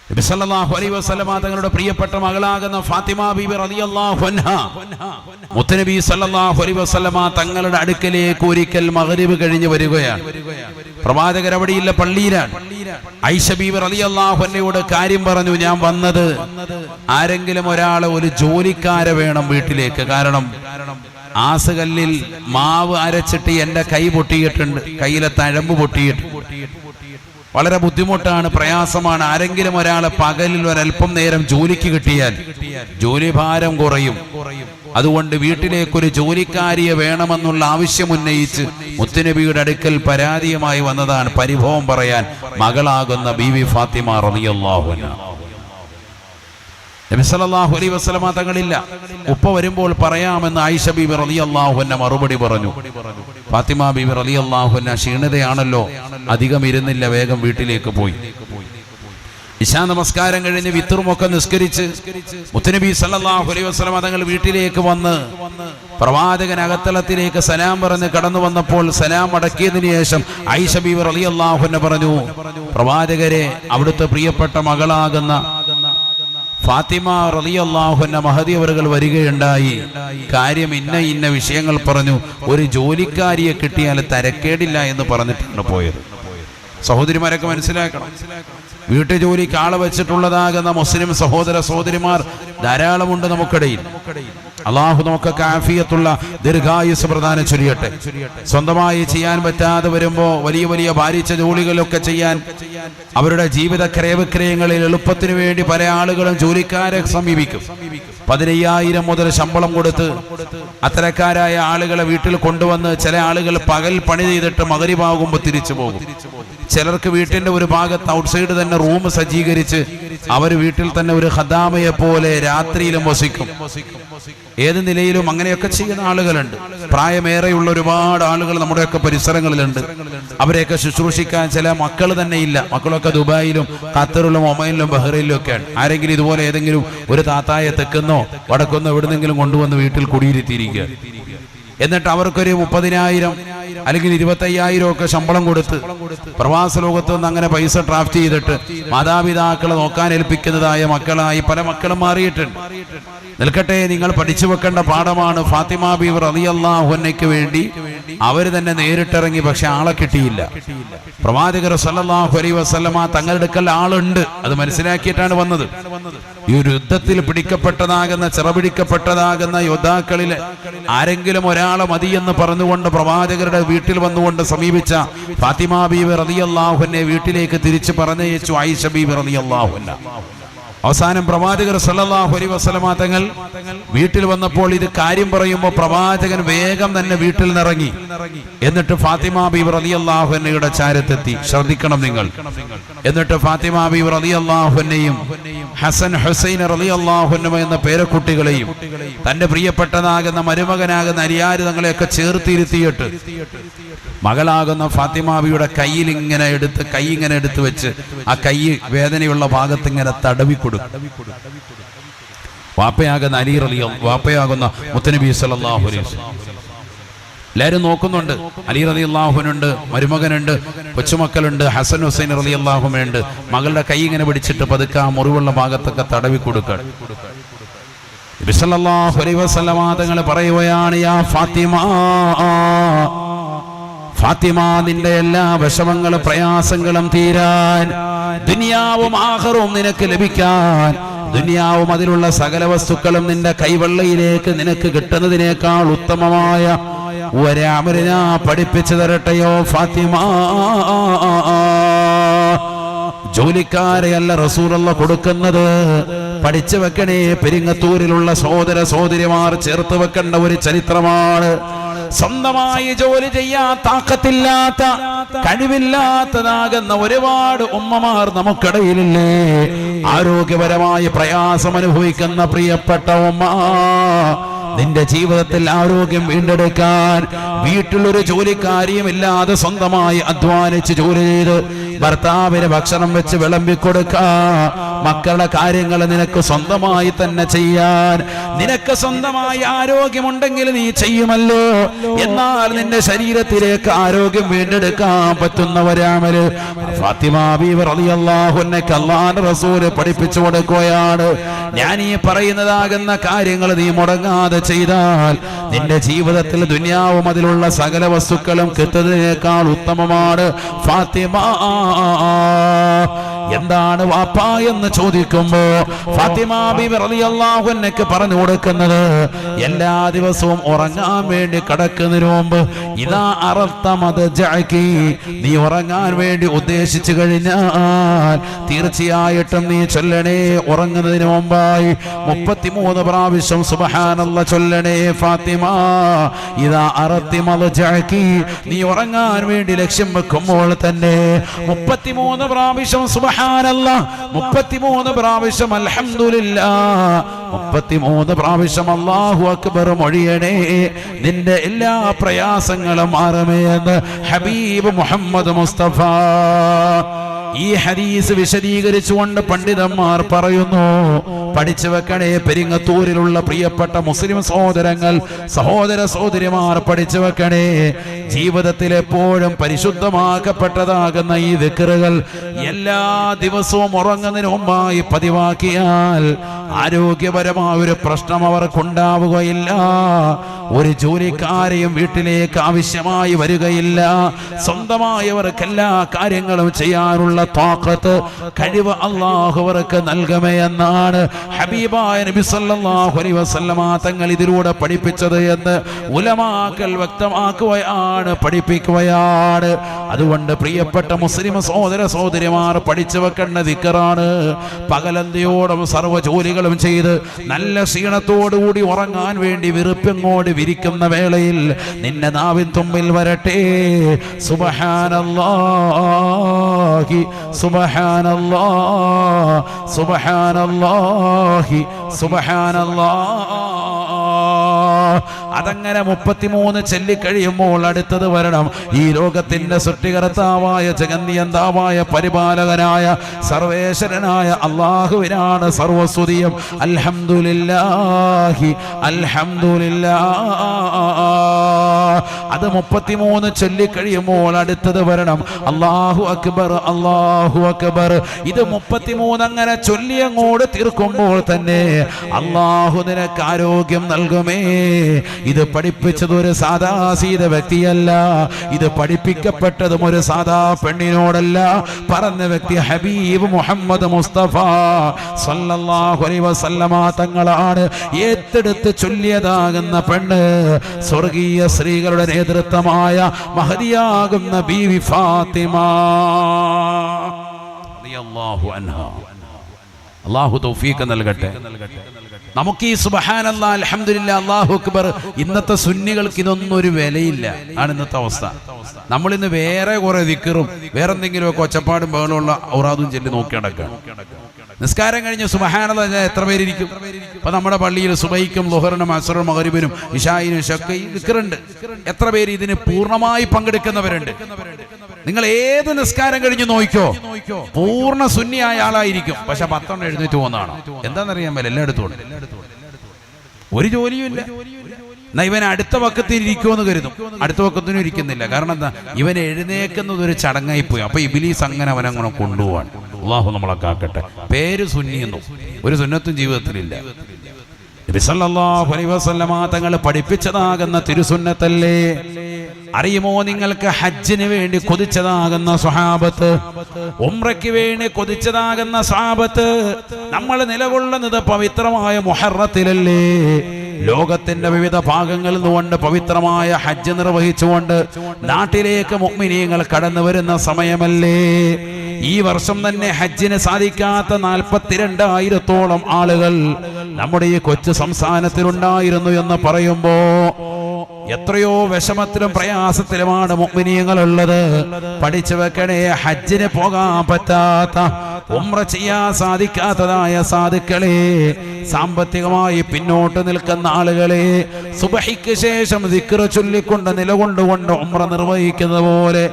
നബി സല്ലല്ലാഹു അലൈഹി വസല്ലമ തങ്ങളുടെ പ്രിയപ്പെട്ട മകളാകുന്ന ഫാത്തിമ ബീബി റളിയല്ലാഹു അൻഹാ മുത്തനബി സല്ലല്ലാഹു അലൈഹി വസല്ലമ തങ്ങളുടെ അടുക്കലേക്ക് ഒരിക്കൽ മഗ്രിബ് കഴിഞ്ഞ് വരികയാണ്. പ്രവാചകർ അവിടെയില്ല, പള്ളിയിലാണ്. ഐഷ ബീബി റളിയല്ലാഹു അൻഹയോട് കാര്യം പറഞ്ഞു, ഞാൻ വന്നത് ആരെങ്കിലും ഒരാളെ, ഒരു ജോലിക്കാരെ വേണം വീട്ടിലേക്ക്. കാരണം ആസുകല്ലിൽ മാവ് അരച്ചിട്ട് എന്റെ കൈ പൊട്ടിയിട്ടുണ്ട്, കയ്യിലെ തഴമ്പ് പൊട്ടിയിട്ടുണ്ട്. വളരെ ബുദ്ധിമുട്ടാണ്, പ്രയാസമാണ്. ആരെങ്കിലും ഒരാളെ പകലിൽ ഒരല്പം നേരം ജോലിക്ക് കിട്ടിയാൽ ജോലിഭാരം കുറയും. അതുകൊണ്ട് വീട്ടിലേക്കൊരു ജോലിക്കാരിയെ വേണമെന്നുള്ള ആവശ്യം ഉന്നയിച്ച് മുത്തുനബിയുടെ അടുക്കൽ പരാതിയുമായി വന്നതാണ്, പരിഭവം പറയാൻ മകളാകുന്ന ബീവി ഫാത്തിമ റളിയല്ലാഹു അൻഹ. നബി സല്ലല്ലാഹു അലൈഹി വസല്ലമ തങ്ങളില്ല, ഉപ്പ വരുമ്പോൾ പറയാമെന്ന് ആയിഷ ബീബി റളിയല്ലാഹു അൻഹ മറുപടി പറഞ്ഞു. ഫാത്തിമ ബീബി റളിയല്ലാഹു അൻഹ ക്ഷീണിതയാണല്ലോ, അധികം ഇരുന്നില്ല, വേഗം വീട്ടിലേക്ക് പോയി. ഇശാ നമസ്കാരം കഴിഞ്ഞ് വിത്തറുമൊക്കെ നിസ്കരിച്ച് മുത്തുനബി സല്ലല്ലാഹു അലൈഹി വസല്ലമ തങ്ങൾ വീട്ടിലേക്ക് വന്ന് പ്രവാചകൻ അകത്തളത്തിലേക്ക് സലാം പറഞ്ഞ് കടന്നു വന്നപ്പോൾ സലാം അടക്കിയതിനു ശേഷം ആയിഷ ബീബി റളിയല്ലാഹു അൻഹ പറഞ്ഞു, പ്രവാചകരെ, അവിടുത്തെ പ്രിയപ്പെട്ട മകളാകുന്ന ഫാത്തിമ റളിയല്ലാഹു അൻഹ മഹദി അവറുകൾ വരികയുണ്ടായി. കാര്യം ഇന്ന വിഷയങ്ങൾ പറഞ്ഞു. ഒരു ജോലിക്കാരിയെ കിട്ടിയാൽ തരക്കേടില്ല എന്ന് പറഞ്ഞിട്ടാണ് പോയത്. സഹോദരിമാരൊക്കെ മനസ്സിലാക്കണം, വീട്ടുജോലിക്ക് ആളെ വെച്ചിട്ടുള്ളതാകുന്ന മുസ്ലിം സഹോദര സഹോദരിമാർ ധാരാളമുണ്ട് നമുക്കിടയിൽ. അള്ളാഹു നമുക്കൊക്കെ ആഫിയത്തുള്ള ദീർഘായുസ് പ്രദാനം ചൊരിയട്ടെ. സ്വന്തമായി ചെയ്യാൻ പറ്റാതെ വരുമ്പോൾ വലിയ വലിയ ഭാരിച്ച ജോലികളൊക്കെ ചെയ്യാൻ അവരുടെ ജീവിത ക്രയവിക്രയങ്ങളിൽ എളുപ്പത്തിന് വേണ്ടി പല ആളുകളും ജോലിക്കാരെ സമീപിക്കും. 15,000 മുതൽ ശമ്പളം കൊടുത്ത് അത്തരക്കാരായ ആളുകളെ വീട്ടിൽ കൊണ്ടുവന്ന് ചില ആളുകൾ പകൽ പണി ചെയ്തിട്ട് മഗ്രിബാകുമ്പോൾ തിരിച്ചു പോകും. ചിലർക്ക് വീട്ടിന്റെ ഒരു ഭാഗത്ത് ഔട്ട്സൈഡ് തന്നെ റൂം സജ്ജീകരിച്ച് അവർ വീട്ടിൽ തന്നെ ഒരു ഖദാമയെ പോലെ രാത്രിയിലും വസിക്കും. ഏത് നിലയിലും അങ്ങനെയൊക്കെ ചെയ്യുന്ന ആളുകളുണ്ട്. പ്രായമേറെയുള്ള ഒരുപാട് ആളുകൾ നമ്മുടെയൊക്കെ പരിസരങ്ങളിലുണ്ട്. അവരെയൊക്കെ ശുശ്രൂഷിക്കാൻ ചില മക്കൾ തന്നെ ഇല്ല. മക്കളൊക്കെ ദുബായിലും ഖത്തറിലും ഒമനിലും ബഹ്റൈനിലും ഒക്കെയാണ്. ആരെങ്കിലും ഇതുപോലെ ഏതെങ്കിലും ഒരു താത്തായെ തെക്കുന്നോ വടക്കുന്നോ എവിടുന്നെങ്കിലും കൊണ്ടുവന്ന് വീട്ടിൽ കുടിയിരുത്തിയിരിക്കുക. എന്നിട്ട് അവർക്കൊരു 30,000 അല്ലെങ്കിൽ 25,000 ഒക്കെ ശമ്പളം കൊടുത്ത് പ്രവാസ ലോകത്ത് നിന്ന് അങ്ങനെ പൈസ ഡ്രാഫ്റ്റ് ചെയ്തിട്ട് മാതാപിതാക്കളെ നോക്കാൻ ഏൽപ്പിക്കുന്നതായ മക്കളായി പല മക്കളും മാറിയിട്ടുണ്ട്. നിൽക്കട്ടെ, നിങ്ങൾ പഠിച്ചു വെക്കേണ്ട പാഠമാണ്. ഫാത്തിമ ബീവി റളിയല്ലാഹു അൻഹയ്ക്ക് വേണ്ടി അവർ തന്നെ നേരിട്ടിറങ്ങി, പക്ഷെ ആളെ കിട്ടിയില്ല. പ്രവാചകർ സല്ലല്ലാഹു അലൈഹി വസല്ലമ തങ്ങളുടെ അടുക്കൽ ആളുണ്ട്, അത് മനസ്സിലാക്കിയിട്ടാണ് വന്നത്. ഈ ഒരു യുദ്ധത്തിൽ പിടിക്കപ്പെട്ടതാകുന്ന ചിറപിടിക്കപ്പെട്ടതാകുന്ന യോദ്ധാക്കളിൽ ആരെങ്കിലും ഒരാളെ മതി എന്ന് പറഞ്ഞുകൊണ്ട് പ്രവാചകരുടെ വീട്ടിൽ വന്നുകൊണ്ട് സമീപിച്ച ഫാത്തിമ ബീവി റളിയല്ലാഹു അൻഹയെ വീട്ടിലേക്ക് തിരിച്ചു പറഞ്ഞയച്ചു ആയിഷ ബീവി റളിയല്ലാഹു അൻഹ. അവസാനം പ്രവാചകർ സല്ലല്ലാഹു അലൈഹി വസല്ലമ തങ്ങൾ വീട്ടിൽ വന്നപ്പോൾ ഇത് കാര്യം പറയുമ്പോൾ പ്രവാചകൻ വേഗം തന്നെ വീട്ടിൽ നിന്നിറങ്ങി. എന്നിട്ട് ഫാത്തിമ ബീവി റളിയല്ലാഹു അൻഹയുടെ ചാരത്തെത്തി. ശ്രദ്ധിക്കണം നിങ്ങൾ. എന്നിട്ട് ഫാത്തിമ ബീവി റളിയല്ലാഹു അൻഹയും ഹസൻ ഹുസൈൻ റളിയല്ലാഹു അൻഹു എന്ന പേരക്കുട്ടികളെയും തന്റെ പ്രിയപ്പെട്ടതാകുന്ന മരുമകനാകുന്ന അലിയാർ തങ്ങളെയൊക്കെ ചേർത്തിരുത്തിയിട്ട് മകളാകുന്ന ഫാത്തിമ ബീവിയുടെ കൈ ഇങ്ങനെ എടുത്ത് വെച്ച് ആ കൈ വേദനയുള്ള ഭാഗത്ത് ഇങ്ങനെ തടവി കൊടുക്കും. വാപ്പയാകുന്ന അലി വാപ്പയാകുന്ന മുത്തനബി സല്ലല്ലാഹു അലൈഹി വസല്ലം എല്ലാവരും നോക്കുന്നുണ്ട്. അലി റളിയല്ലാഹു അൻഹുണ്ട്, മരുമകനുണ്ട്, കൊച്ചുമക്കളുണ്ട്, ഹസൻ ഹുസൈൻ റളിയല്ലാഹു അൻഹുണ്ട്. മകളുടെ കൈ ഇങ്ങനെ പിടിച്ചിട്ട് പതുക്കെ ആ മുറിവുള്ള ഭാഗത്തൊക്കെ തടവി കൊടുക്കുക. നബി സല്ലല്ലാഹു അലൈഹി വസല്ലം തങ്ങൾ പറയുകയാണ്, യാ ഫാത്തിമ, ഫാത്തിമ, നിന്റെ എല്ലാ വിഷമങ്ങളും പ്രയാസങ്ങളും തീരാൻ, ദുനിയാവും ആഖിറവും നിനക്ക് ലഭിക്കാൻ, ദുനിയാവും അതിലുള്ള സകല വസ്തുക്കളും നിന്റെ കൈവെള്ളയിലേക്ക് നിനക്ക് കിട്ടുന്നതിനേക്കാൾ ഉത്തമമായ ഒരമലിന പഠിപ്പിച്ചു തരട്ടെയോ ഫാത്തിമ. ജോലിക്കാരെയല്ല റസൂലുള്ള കൊടുക്കുന്നത്. പഠിച്ചു വെക്കണേ, പെരിങ്ങത്തൂരിലുള്ള സഹോദര സഹോദരിമാർ ചേർത്ത് വെക്കേണ്ട ഒരു ചരിത്രമാണ്. സ്വന്തമായി ജോലി ചെയ്യാൻ താക്കത്തില്ലാത്ത, കഴിവില്ലാത്തതാകുന്ന ഒരുപാട് ഉമ്മമാർ നമുക്കിടയിലില്ലേ? ആരോഗ്യപരമായ പ്രയാസം അനുഭവിക്കുന്ന പ്രിയപ്പെട്ട ഉമ്മ, നിന്റെ ജീവിതത്തിൽ ആരോഗ്യം വീണ്ടെടുക്കാൻ വീട്ടിലൊരു ജോലിക്കാരിയും ഇല്ലാതെ സ്വന്തമായി അധ്വാനിച്ച് ജോലി ചെയ്ത് ഭർത്താവിന് ഭക്ഷണം വെച്ച് വിളമ്പിക്കൊടുക്കാൻ, മക്കളുടെ കാര്യങ്ങൾ നിനക്ക് സ്വന്തമായി തന്നെ ചെയ്യാൻ, നിനക്ക് സ്വന്തമായി ആരോഗ്യമുണ്ടെങ്കിൽ നീ ചെയ്യുമല്ലോ. എന്നാൽ നിന്റെ ശരീരത്തിലേക്ക് ആരോഗ്യം വീണ്ടെടുക്കാൻ പറ്റുന്നവരാമല് ഫാത്തിമ ബീവി റളിയല്ലാഹു അൻഹയ്ക്ക് അല്ലാഹുവിന്റെ റസൂൽ പഠിപ്പിച്ചു കൊടുക്കുകയാണ്. ഞാൻ ഈ പറയുന്നതാകുന്ന കാര്യങ്ങൾ നീ മുടങ്ങാതെ ചെയ്താൽ നിന്റെ ജീവിതത്തിൽ ദുനിയാവും അതിലുള്ള സകല വസ്തുക്കളും കിട്ടുന്നതിനേക്കാൾ ഉത്തമമാണ് ഫാത്തിമ. എന്താണ് വാപ്പ എന്ന് ചോദിക്കുമ്പോ ഫാത്തിമ ബീവി റളിയല്ലാഹു അൻഹയ്ക്ക് പറഞ്ഞു കൊടുക്കുന്നത്, എല്ലാ ദിവസവും ഉറങ്ങാൻ വേണ്ടി കിടക്കുന്നതിന് മുമ്പ് ഇദാ അറദ്ത മദ്ജഅകി, നീ ഉറങ്ങാൻ വേണ്ടി ഉദ്ദേശിച്ചു കഴിഞ്ഞാൽ തീർച്ചയായിട്ടും നീ ചൊല്ലണേ ഉറങ്ങുന്നതിന് മുമ്പായി 33 പ്രാവശ്യം സുബ്ഹാനല്ലാഹ് ചൊല്ലണേ ഫാത്തിമ. ഇദാ അറദ്തി മദ്ജഅകി, നീ ഉറങ്ങാൻ വേണ്ടി ലക്ഷ്യം വെക്കുമ്പോൾ തന്നെ 33 പ്രാവശ്യം സുബ്ഹാനല്ലാഹ്, 33 പ്രാവശ്യം അൽഹംദുലില്ലാഹ്, 33 പ്രാവശ്യം അല്ലാഹു അക്ബർ മൊഴിയണേ. നിന്റെ എല്ലാ പ്രയാസങ്ങളും മാറുമേ എന്ന് ഹബീബ് മുഹമ്മദ് മുസ്തഫ. ഈ ഹദീസ് വിശദീകരിച്ചുകൊണ്ട് പണ്ഡിതന്മാർ പറയുന്നു, പഠിച്ചു വെക്കണേ പെരിങ്ങത്തൂരിലുള്ള പ്രിയപ്പെട്ട മുസ്ലിം സഹോദരങ്ങൾ, സഹോദര സഹോദരിമാർ പഠിച്ചു വെക്കണേ. ജീവിതത്തിൽ എപ്പോഴും പരിശുദ്ധമാക്കപ്പെട്ടതാകുന്ന ഈ ദിക്റുകൾ എല്ലാ ദിവസവും ഉറങ്ങുന്നതിന് മുമ്പായി പതിവാക്കിയാൽ ആരോഗ്യപരമായ ഒരു പ്രശ്നം അവർക്കുണ്ടാവുകയില്ല. ഒരു ജോലിക്കാരെയും വീട്ടിലേക്ക് ആവശ്യമായി വരികയില്ല. സ്വന്തമായവർക്ക് എല്ലാ കാര്യങ്ങളും ചെയ്യാനുള്ള താഖത്ത്, കഴിവ് അല്ലാഹു അവർക്ക് നൽകുമേ എന്നാണ് ഹബീബായ നബി സല്ലല്ലാഹു അലൈഹി വസല്ലമ തങ്ങൾ ഇതിലൂടെ പഠിപ്പിച്ചത് എന്ന് ഉലമാക്കൾ വ്യക്തമാക്കുകയാണ്, പഠിപ്പിക്കുകയാണ്. അതുകൊണ്ട് പ്രിയപ്പെട്ട മുസ്ലിം സഹോദര സഹോദരിമാർ പഠിച്ചു വെക്കേണ്ട ദിക്റാണ്. പകലന്തിയോടും സർവ്വ ജോലികളും ചെയ്ത് നല്ല ക്ഷീണത്തോടുകൂടി ഉറങ്ങാൻ വേണ്ടി വിറുപ്പിങ്ങോട് വിരിക്കുന്ന വേളയിൽ നിന്റെ നാവിൻ തുമ്പിൽ വരട്ടെ സുബ്ഹാനല്ലാഹി സുബ്ഹാനല്ലാഹ് സുബ്ഹാനല്ലാഹി സുബ്ഹാനല്ലാഹ്. അതങ്ങനെ 33 ചൊല്ലിക്കഴിയുമ്പോൾ അടുത്തത് വരണം. ഈ ലോകത്തിന്റെ സൃഷ്ടികർത്താവായ ജഗന്നിയന്താവായ പരിപാലകനായ സർവേശ്വരനായ അല്ലാഹുവിനാണ് സർവസ്തുതിയും. അൽഹംദുലില്ലാഹി അൽഹംദുലില്ലാഹ്. അത് 33 ചൊല്ലിക്കഴിയുമ്പോൾ അടുത്തത് വരണം അല്ലാഹു അക്ബർ അല്ലാഹു അക്ബർ. ഇത് 33 അങ്ങനെ ചൊല്ലി അങ്ങോട്ട് തീർക്കുമ്പോൾ തന്നെ അല്ലാഹു നിനക്ക് ആരോഗ്യം നൽകുമേ. ഇത് പഠിപ്പിച്ചത് ഒരു സാധാസീത വ്യക്തിയല്ല, ഇത് പഠിപ്പിക്കപ്പെട്ടതും ഒരു സാധാ പെണ്ണിനോടല്ല. പറഞ്ഞ വ്യക്തി ഹബീബ് മുഹമ്മദ് മുസ്തഫ സല്ലല്ലാഹു അലൈഹി വസല്ലമ തങ്ങളാണ്. ഏറ്റെടുത്ത് ചൊല്ലിയതാകുന്ന പെണ്ണ് സ്വർഗീയ സ്ത്രീകളുടെ നേതൃത്വമായ മഹദിയാകുന്ന ബീവി ഫാത്തിമ റളിയല്ലാഹു അൻഹാ. അല്ലാഹു തൗഫീഖ് നൽകട്ടെ. നമുക്ക് ഈ സുബ്ഹാനല്ലാഹ് അൽഹംദുലില്ലാഹ് അല്ലാഹു അക്ബർ ഇന്നത്തെ സുന്നികൾക്ക് ഇതൊന്നും ഒരു വിലയില്ല ആണ് ഇന്നത്തെ അവസ്ഥ. നമ്മളിന്ന് വേറെ കുറെ ദിക്റും വേറെ എന്തെങ്കിലുമൊക്കെ ഒച്ചപ്പാടും ബഹളമുള്ള ഔറാദും ചൊല്ലി നോക്കി നടക്കുക. നിസ്കാരം കഴിഞ്ഞ് സുബ്ഹാനല്ലാഹ് എത്ര പേരിരിക്കും? ഇപ്പൊ നമ്മുടെ പള്ളിയിൽ സുബഹിക്കും ളുഹറിനും അസ്റിനും മഗ്രിബിനും ഇശായിനും ഒക്കെ ദിക്റുണ്ട്. എത്ര പേര് ഇതിന് പൂർണ്ണമായി പങ്കെടുക്കുന്നവരുണ്ട്? നിങ്ങൾ ഏത് നിസ്കാരം കഴിഞ്ഞ് നോക്കിക്കോ, പൂർണ്ണ സുന്നിയായ ആളായിരിക്കും. പക്ഷെ 10 എഴുന്നേറ്റ് പോകുന്നതാണ്. എന്താണെന്നറിയാൻ മേലെ എല്ലായിടത്തും ഒരു ജോലിയും ഇല്ല. എന്നാ ഇവൻ അടുത്ത വക്കത്തിന് ഇരിക്കുമെന്ന് കരുതും, അടുത്ത വക്കത്തിനും ഇരിക്കുന്നില്ല. കാരണം എന്താ? ഇവൻ എഴുന്നേക്കുന്നത് ഒരു ചടങ്ങായി പോയി. അപ്പൊ ഇബ്ലീസ് അങ്ങനെ അവനങ്ങനെ കൊണ്ടുപോവാൻ. അല്ലാഹു നമ്മളെ കാക്കട്ടെ. പേര് സുന്നിയെന്നും ഒരു സുന്നത്തും ജീവിതത്തിലില്ല. നബി സല്ലല്ലാഹു അലൈഹി വസല്ലമ തങ്ങൾ പഠിപ്പിച്ചതാകുന്ന തിരുസുന്നത്തല്ലേ? അറിയുമോ നിങ്ങൾക്ക്? ഹജ്ജിന് വേണ്ടി കൊതിച്ചതാകുന്ന സ്വഹാബത്ത്, ഉംറയ്ക്ക് വേണ്ടി കൊതിച്ചതാകുന്ന സ്വഹാബത്ത്, നമ്മൾ നിലകൊള്ളുന്നത് പവിത്രമായ മുഹറത്തിലല്ലേ? ലോകത്തിന്റെ വിവിധ ഭാഗങ്ങളിൽ നിന്നുകൊണ്ട് പവിത്രമായ ഹജ്ജ് നിർവഹിച്ചുകൊണ്ട് നാട്ടിലേക്ക് മുഅ്മിനീങ്ങൾ കടന്നു വരുന്ന സമയമല്ലേ? ഈ വർഷം തന്നെ ഹജ്ജിന് സാധിക്കാത്ത 42,000-ഓളം ആളുകൾ നമ്മുടെ ഈ കൊച്ചു സംസ്ഥാനത്തിലുണ്ടായിരുന്നു എന്ന് പറയുമ്പോ എത്രയോ വിഷമത്തിലും പ്രയാസത്തിലുമാണ് മുഅ്മിനീങ്ങൾ ഉള്ളത്. പഠിച്ചു വെക്കണേ, ഹജ്ജിന് പോകാൻ പറ്റാത്ത, ഉംറ ചെയ്യാൻ സാധിക്കാത്തതായ സാധുക്കളെ, സാമ്പത്തികമായി പിന്നോട്ട് നിൽക്കുന്ന ആളുകളെ, സുബഹിക്ക് ശേഷം ദിക്ർ ചൊല്ലിക്കൊണ്ട് നിലകൊണ്ടുകൊണ്ട് ഉംറ നിർവഹിക്കുന്നത് പോലെ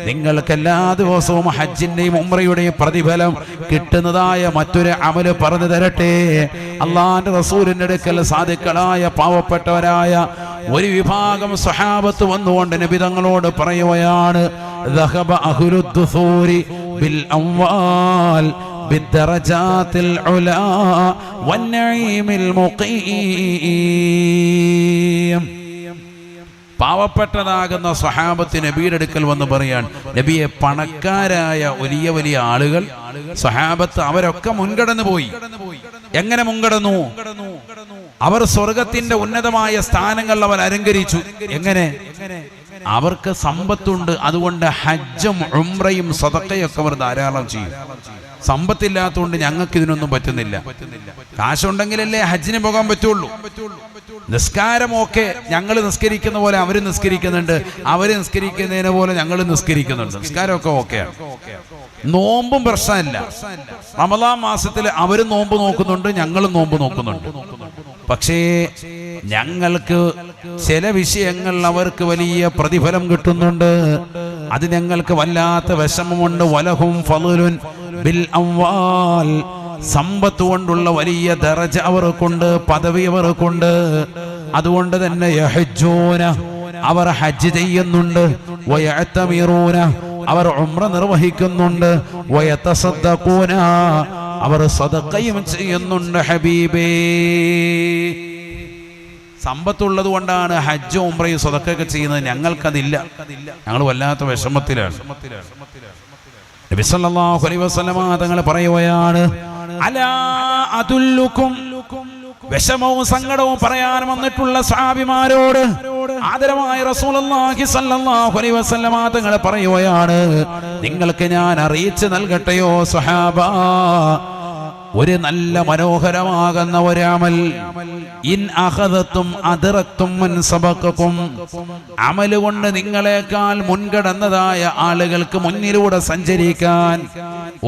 നിങ്ങൾക്ക് എല്ലാ ദിവസവും ഹജ്ജിന്റെയും ഉംറയുടെയും പ്രതിഫലം കിട്ടുന്നതായ മറ്റൊരു അമല് പറഞ്ഞു തരട്ടെ. അള്ളാന്റെ റസൂലിന്റെ അടുക്കൽ സാദിഖുകളായ പാവപ്പെട്ടവരായ ഒരു വിഭാഗം സ്വഹാബത്ത് വന്നുകൊണ്ട് നബി തങ്ങളോട് പറയുകയാണ്, ദഹബ അഹ്ലുദ് ദുസൂരി ബിൽ അംവാൽ ബിദ്ദറജാത്തിൽ ഉലാ വന്നഈമിൽ മുഖീം. പാവപ്പെട്ടതാകുന്ന സ്വഹാബത്ത് നബിയുടെ അടുക്കൽ വന്ന് പറയാൻ, നബിയെ പണക്കാരായ വലിയ വലിയ ആളുകൾ സ്വഹാബത്ത് അവരൊക്കെ മുൻകടന്നു പോയി. എങ്ങനെ മുൻകടന്നു? അവർ സ്വർഗത്തിന്റെ ഉന്നതമായ സ്ഥാനങ്ങൾ അവർ അലങ്കരിച്ചു. എങ്ങനെ? അവർക്ക് സമ്പത്തുണ്ട്, അതുകൊണ്ട് ഹജ്ജും ഉംറയും സദഖയൊക്കെ അവർ ധാരാളം ചെയ്യും. സമ്പത്തില്ലാത്തതുകൊണ്ട് ഞങ്ങൾക്ക് ഇതിനൊന്നും പറ്റുന്നില്ല. കാശുണ്ടെങ്കിലല്ലേ ഹജ്ജിന് പോകാൻ പറ്റുള്ളൂ. നിസ്കാരമൊക്കെ ഞങ്ങൾ നിസ്കരിക്കുന്ന പോലെ അവർ നിസ്കരിക്കുന്നുണ്ട്, അവർ നിസ്കരിക്കുന്നതിനെ പോലെ ഞങ്ങൾ നിസ്കരിക്കുന്നുണ്ട്. നിസ്കാരമൊക്കെ ഓക്കെയാണ്. നോമ്പും പ്രശ്നമില്ല. റമദാൻ മാസത്തിൽ അവരും നോമ്പ് നോക്കുന്നുണ്ട്, ഞങ്ങളും നോമ്പ് നോക്കുന്നുണ്ട്. പക്ഷേ ഞങ്ങൾക്ക് ചില വിഷയങ്ങൾ അവർക്ക് വലിയ പ്രതിഫലം കിട്ടുന്നുണ്ട്. അത് ഞങ്ങൾക്ക് വല്ലാത്ത വിഷമമുണ്ട്. വലഹും ഫളുൻ ബിൽ അംവാൽ, സമ്പത്ത് കൊണ്ടുള്ള വലിയ ദറജ അവർക്കുണ്ട്, പദവി അവർക്കുണ്ട്. അതുകൊണ്ട് തന്നെ യഹജ്ജൂന, അവർ ഹജ്ജ് ചെയ്യുന്നുണ്ട്. വയഅ്തമിറൂന, അവർ ഉംറ നിർവഹിക്കുന്നുണ്ട്. വയതസദ്ദഖൂന, അവർ സദഖയും ചെയ്യുന്നുണ്ട്. ഹബീബേ, സമ്പത്തുള്ളത് കൊണ്ടാണ് ഹജ്ജും ഉംറയും സദഖയൊക്കെ ചെയ്യുന്നത്. ഞങ്ങൾക്കതില്ല. ഞങ്ങൾ വല്ലാത്ത വിഷമത്തിലാണ്. നബി സല്ലല്ലാഹു അലൈഹി വസല്ലമ തങ്ങൾ പറയുകയാണ്, അലാ അദുല്ലുക്കും, വിഷമവും സങ്കടവും പറയാൻ വന്നിട്ടുള്ള സഹാബിമാരോട് ആദരവായ റസൂലുള്ളാഹി സ്വല്ലല്ലാഹു അലൈഹി വസല്ലമ തങ്ങൾ പറയുകയാണ്, നിങ്ങൾക്ക് ഞാൻ അറിയിച്ചു നൽകട്ടെയോ സ്വഹാബാ, ഒരു നല്ല മനോഹരമാകുന്ന ഒരു അമൽ. ഇൻ അഖദതും അദ്റക്തും മൻ സബഖകും, അമൽ കൊണ്ട് നിങ്ങളെക്കാൾ മുൻകടന്നതായ ആളുകൾക്ക് മുന്നിലൂടെ സഞ്ചരിക്കാൻ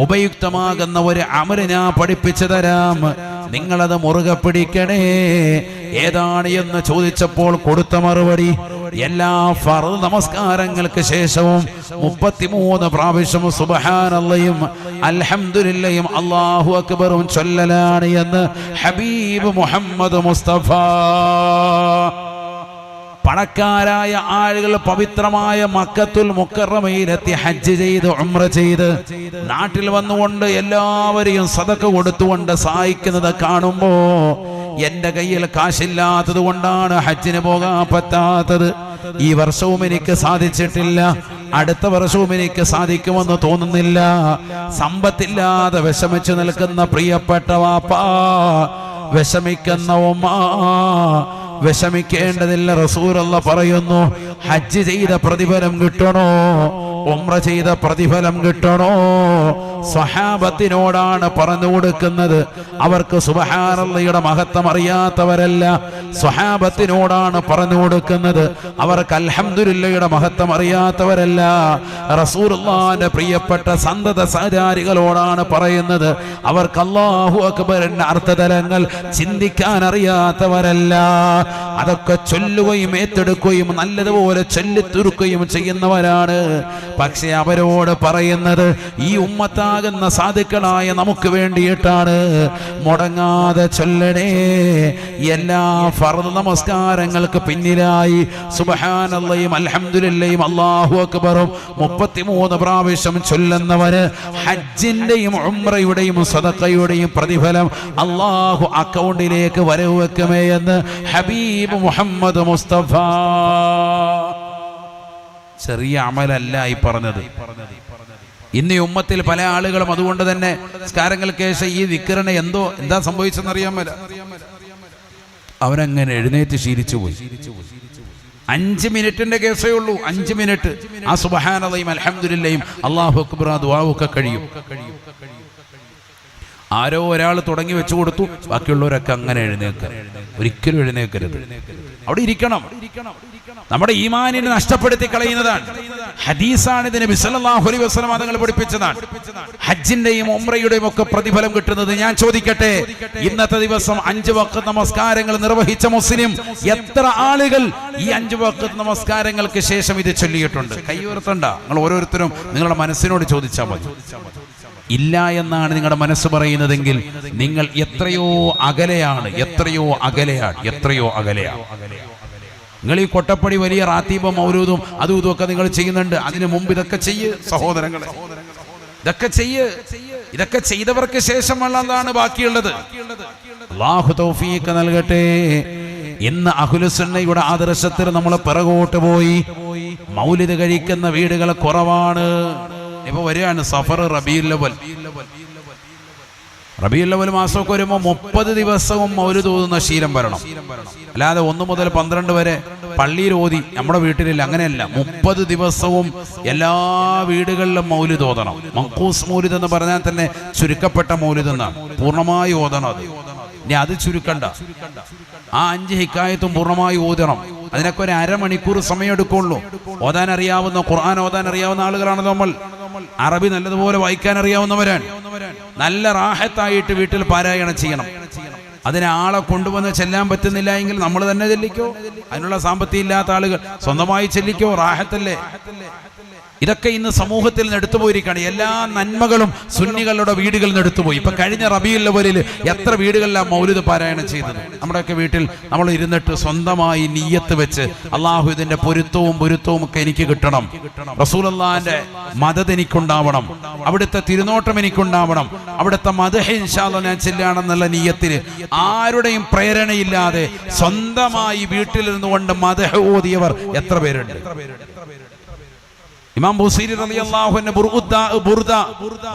ഉപയുക്തമാകുന്ന ഒരു അമൽ ഞാൻ പഠിപ്പിച്ചു തരാം. നിങ്ങളത് മുറുകെ പിടിക്കണേ. ഏതാണ് എന്ന് ചോദിച്ചപ്പോൾ കൊടുത്ത മറുപടി, എല്ലാ ഫർദ് നമസ്കാരങ്ങൾക്ക് ശേഷവും 33 പ്രാവശ്യം സുബ്ഹാനല്ലാഹും അൽഹംദുലില്ലാഹും അല്ലാഹു അക്ബറും ചൊല്ലലാണ് എന്ന് ഹബീബ് മുഹമ്മദ് മുസ്തഫ. പണക്കാരായ ആളുകൾ പവിത്രമായ മക്കത്തുൽ മുക്കറമയിലെത്തി ഹജ്ജ് ചെയ്ത് ഉംറ ചെയ്ത് നാട്ടിൽ വന്നുകൊണ്ട് എല്ലാവരെയും സദഖ കൊടുത്തുകൊണ്ട് സഹായിക്കുന്നത് കാണുമ്പോ എന്റെ കയ്യിൽ കാശില്ലാത്തത് കൊണ്ടാണ് ഹജ്ജിന് പോകാൻ പറ്റാത്തത്. ഈ വർഷവും എനിക്ക് സാധിച്ചിട്ടില്ല, അടുത്ത വർഷവും എനിക്ക് സാധിക്കുമെന്ന് തോന്നുന്നില്ല. സമ്പത്തില്ലാതെ വിഷമിച്ചു നിൽക്കുന്ന പ്രിയപ്പെട്ട വാപ്പാ, വിഷമിക്കുന്ന ഉമ്മ, വിഷമിക്കേണ്ടതില്ല. റസൂലുള്ളാഹി പറയുന്നു, ഹജ്ജ് ചെയ്ത പ്രതിഫലം കിട്ടണോ, ഉംറ ചെയ്ത പ്രതിഫലം കിട്ടണോ, സ്വഹാബത്തിനോടാണ് പറഞ്ഞു കൊടുക്കുന്നത്. അവർക്ക് സുബ്ഹാനല്ലാഹയുടെ മഹത്വം അറിയാത്തവരല്ല, സ്വഹാബത്തിനോടാണ് പറഞ്ഞു കൊടുക്കുന്നത്. അവർക്ക് അൽഹംദുലില്ലാഹയുടെ മഹത്വം അറിയാത്തവരല്ല. റസൂലുള്ളാഹിന്റെ പ്രിയപ്പെട്ട സന്തത സഹചാരികളോടാണ് പറയുന്നത്. അവർക്ക് അല്ലാഹു അക്ബറിന്റെ അർത്ഥതലങ്ങൾ ചിന്തിക്കാൻ അറിയാത്തവരല്ല. അതൊക്കെ ചൊല്ലുകയും ഏറ്റെടുക്കുകയും നല്ലതുപോലെ ചൊല്ലിത്തുരുക്കുകയും ചെയ്യുന്നവരാണ്. പക്ഷെ അവരോട് പറയുന്നത്, ഈ ഉമ്മത്താകുന്ന സാധുക്കളായ നമുക്ക് വേണ്ടിയിട്ടാണ്. മുടങ്ങാതെ ചൊല്ലണേ. എല്ലാ ഫർദ് നമസ്കാരങ്ങൾക്ക് പിന്നിലായി സുബ്ഹാനല്ലാഹും അൽഹംദുലില്ലാഹും അല്ലാഹു അക്ബറും 33 പ്രാവശ്യം ചൊല്ലുന്നവന് ഹജ്ജിന്റെയും ഉംറയുടെയും സദഖയുടെയും പ്രതിഫലം അല്ലാഹു അക്കൗണ്ടിലേക്ക് വരവ് വെക്കുമേ എന്ന് ഹബീബ് മുഹമ്മദ് മുസ്തഫ. ചെറിയ അമലല്ല ഈ പറഞ്ഞത്. ഇന്ന് ഈ ഉമ്മത്തിൽ പല ആളുകളും അതുകൊണ്ട് തന്നെ നിസ്കാരങ്ങൾക്ക് ശേഷം ഈ ദിക്റിനെ എന്താ സംഭവിച്ചെന്നറിയാമല്ല, അവരങ്ങനെ എഴുന്നേറ്റ് ശീലിച്ചു പോയി. 5 മിനിറ്റിന്റെ കേസേ ഉള്ളൂ. 5 മിനിറ്റ് ആ സുബ്ഹാനല്ലാഹും അൽഹംദുലില്ലാഹും അല്ലാഹു അക്ബർ ദുആവൊക്കെ കഴിയും. ആരോ ഒരാൾ തുടങ്ങി വെച്ചു കൊടുത്തു, ബാക്കിയുള്ളവരൊക്കെ അങ്ങനെ എഴുന്നേൽക്കുക. ഒരിക്കലും എഴുന്നേൽക്കരുത്, അവിടെ ഇരിക്കണം. നമ്മുടെ ഈമാനിനെ നഷ്ടപ്പെടുത്തി കളയുന്നതാണ്. ഹദീസാണ്. ഇത് നബി സല്ലല്ലാഹു അലൈഹി വസല്ലം തങ്ങൾ പഠിപ്പിച്ചതാണ്. ഹജ്ജിന്റെയും ഉംറയുടെയും ഒക്കെ പ്രതിഫലം കിട്ടുന്നത്. ഞാൻ ചോദിക്കട്ടെ, ഇന്നത്തെ ദിവസം 5 വഖ്ത് നമസ്കാരങ്ങൾ നിർവഹിച്ച മുസ്ലിം എത്ര ആളുകൾ ഈ 5 വഖ്ത് നമസ്കാരങ്ങൾക്ക് ശേഷം ഇത് ചൊല്ലിയിട്ടുണ്ട്? കൈ ഉയർത്തണ്ട, നിങ്ങൾ ഓരോരുത്തരും നിങ്ങളുടെ മനസ്സിനോട് ചോദിച്ചാൽ മതി. ഇല്ല എന്നാണ് നിങ്ങളുടെ മനസ്സ് പറയുന്നതെങ്കിൽ നിങ്ങൾ എത്രയോ അകലെയാണ്. നിങ്ങൾ ഈ കൊട്ടപ്പടി വലിയ റാത്തീബും മൗലൂദും അതും ഇതുമൊക്കെ നിങ്ങൾ ചെയ്യുന്നുണ്ട്. അതിനു മുമ്പ് ഇതൊക്കെ ചെയ്യ് സഹോദരങ്ങളെ, ഇതൊക്കെ ചെയ്തവർക്ക് ശേഷമുള്ളതാണ് ബാക്കിയുള്ളത്. അല്ലാഹു തൗഫീഖ് നൽകട്ടെ. ഇന്ന് അഹ്ലുസുന്നയുടെ ആദർശത്തിൽ നമ്മൾ പിറകോട്ട് പോയി. മൗലിദ് കഴിക്കുന്ന വീടുകൾ കുറവാണ്. ഇപ്പൊ വരികയാണ് സഫർ, റബീഉൽ അവ്വൽ മാസമൊക്കെ വരുമ്പോൾ 30 ദിവസവും മൗലിദ് ഓതുന്ന ശീലം വരണം. അല്ലാതെ 1 മുതൽ 12 വരെ പള്ളിയിൽ ഓതി നമ്മുടെ വീട്ടിലില്ല, അങ്ങനെയല്ല. 30 ദിവസവും എല്ലാ വീടുകളിലും മൗലിദ് ഓതണം. മങ്കൂസ് മൗലിദ് എന്ന് പറഞ്ഞാൽ തന്നെ ചുരുക്കപ്പെട്ട മൗലിദ് എന്നാണ്. പൂർണ്ണമായി ഓതണം. ഇനി അത് ചുരുക്കണ്ട. ആ 5 ഹിക്കായത്തും പൂർണ്ണമായി ഓതണം. അതിനൊക്കെ ഒരു അരമണിക്കൂർ സമയം എടുക്കുള്ളൂ. ഓതാൻ അറിയാവുന്ന, ഖുർആൻ ഓതാൻ അറിയാവുന്ന ആളുകളാണ് നമ്മൾ. അറബി നല്ലതുപോലെ വായിക്കാൻ അറിയാവുന്നവരാണ്. നല്ല റാഹത്തായിട്ട് വീട്ടിൽ പാരായണം ചെയ്യണം. അതിനെ ആളെ കൊണ്ടുവന്ന് ചെല്ലാൻ പറ്റുന്നില്ല എങ്കിൽ നമ്മൾ തന്നെ ചെല്ലിക്കോ. അതിനുള്ള സാമ്പത്തികം ഇല്ലാത്ത ആളുകൾ സ്വന്തമായി ചെല്ലിക്കോ. റാഹത്തല്ലേ. ഇതൊക്കെ ഇന്ന് സമൂഹത്തിൽ നിന്ന് എടുത്തുപോയിരിക്കുകയാണ്. എല്ലാ നന്മകളും സുന്നികളുടെ വീടുകളിൽ നിന്ന് എടുത്തുപോയി. ഇപ്പൊ കഴിഞ്ഞ റബീഉൽ അവ്വലിൽ എത്ര വീടുകളിലാണ് മൗലിദ് പാരായണം ചെയ്തത്? നമ്മുടെയൊക്കെ വീട്ടിൽ നമ്മൾ ഇരുന്നിട്ട് സ്വന്തമായി നിയ്യത്ത് വെച്ച്, അള്ളാഹു ഇതിന്റെ പൊരുത്തവും ഒക്കെ എനിക്ക് കിട്ടണം, റസൂലുള്ളാഹിന്റെ മദദ് എനിക്കുണ്ടാവണം, അവിടുത്തെ തിരുനോട്ടം എനിക്കുണ്ടാവണം, അവിടുത്തെ മദ്ഹ് ഇൻഷാ അല്ലാഹ് ഞാൻ ചെല്ലുകയാണെന്നുള്ള നിയ്യത്തിന് ആരുടെയും പ്രേരണയില്ലാതെ സ്വന്തമായി വീട്ടിൽ നിന്നുകൊണ്ട് മദ്ഹ് ഓതിയവർ എത്ര പേരുണ്ട്? ഇമാം ബുസീരി റളിയല്ലാഹു അൻഹു ബുർദ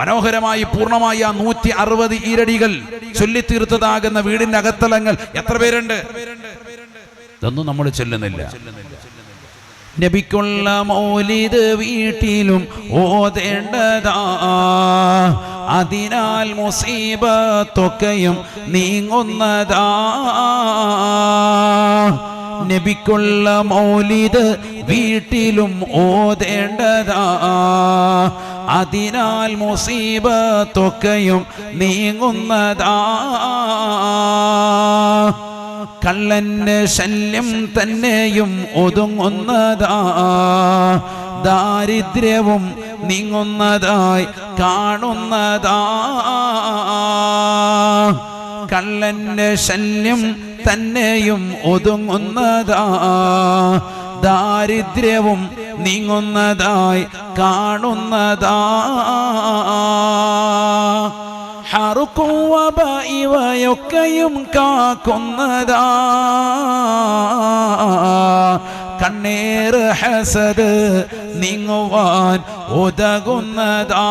മനോഹരമായി പൂർണ്ണമായി 160 ഈരടികൾ ചൊല്ലിത്തീർത്തതാകുന്ന വീടിന്റെ അകത്തളങ്ങൾ എത്ര പേരുണ്ട്? ഇതൊന്നും നമ്മൾ ചൊല്ലുന്നില്ല. നബിക്കുള്ള മൗലിദ് വീട്ടിലും ഓതേണ്ടതാ, അതിനാൽ മുസീബത്തൊക്കെയും നീങ്ങുന്നതാ. നബിക്കുള്ള മൗലിദ് വീട്ടിലും ഓതേണ്ടതാ, അതിനാൽ മുസീബത്തൊക്കെയും നീങ്ങുന്നതാ. കള്ളന്റെ ശല്യം തന്നെയും ഒതുങ്ങുന്നതാ, ദാരിദ്ര്യവും നീങ്ങുന്നതായി കാണുന്നതാ. കള്ളന്റെ ശല്യം തന്നെയും ഒതുങ്ങുന്നതാ, ദാരിദ്ര്യവും നീങ്ങുന്നതായി കാണുന്നതാ. ഹറുക്കുവ ഇവയൊക്കെയും കാക്കുന്നതാ, കണ്ണേറ് ഹസദ് നീങ്ങുവാൻ ഉതകുന്നതാ.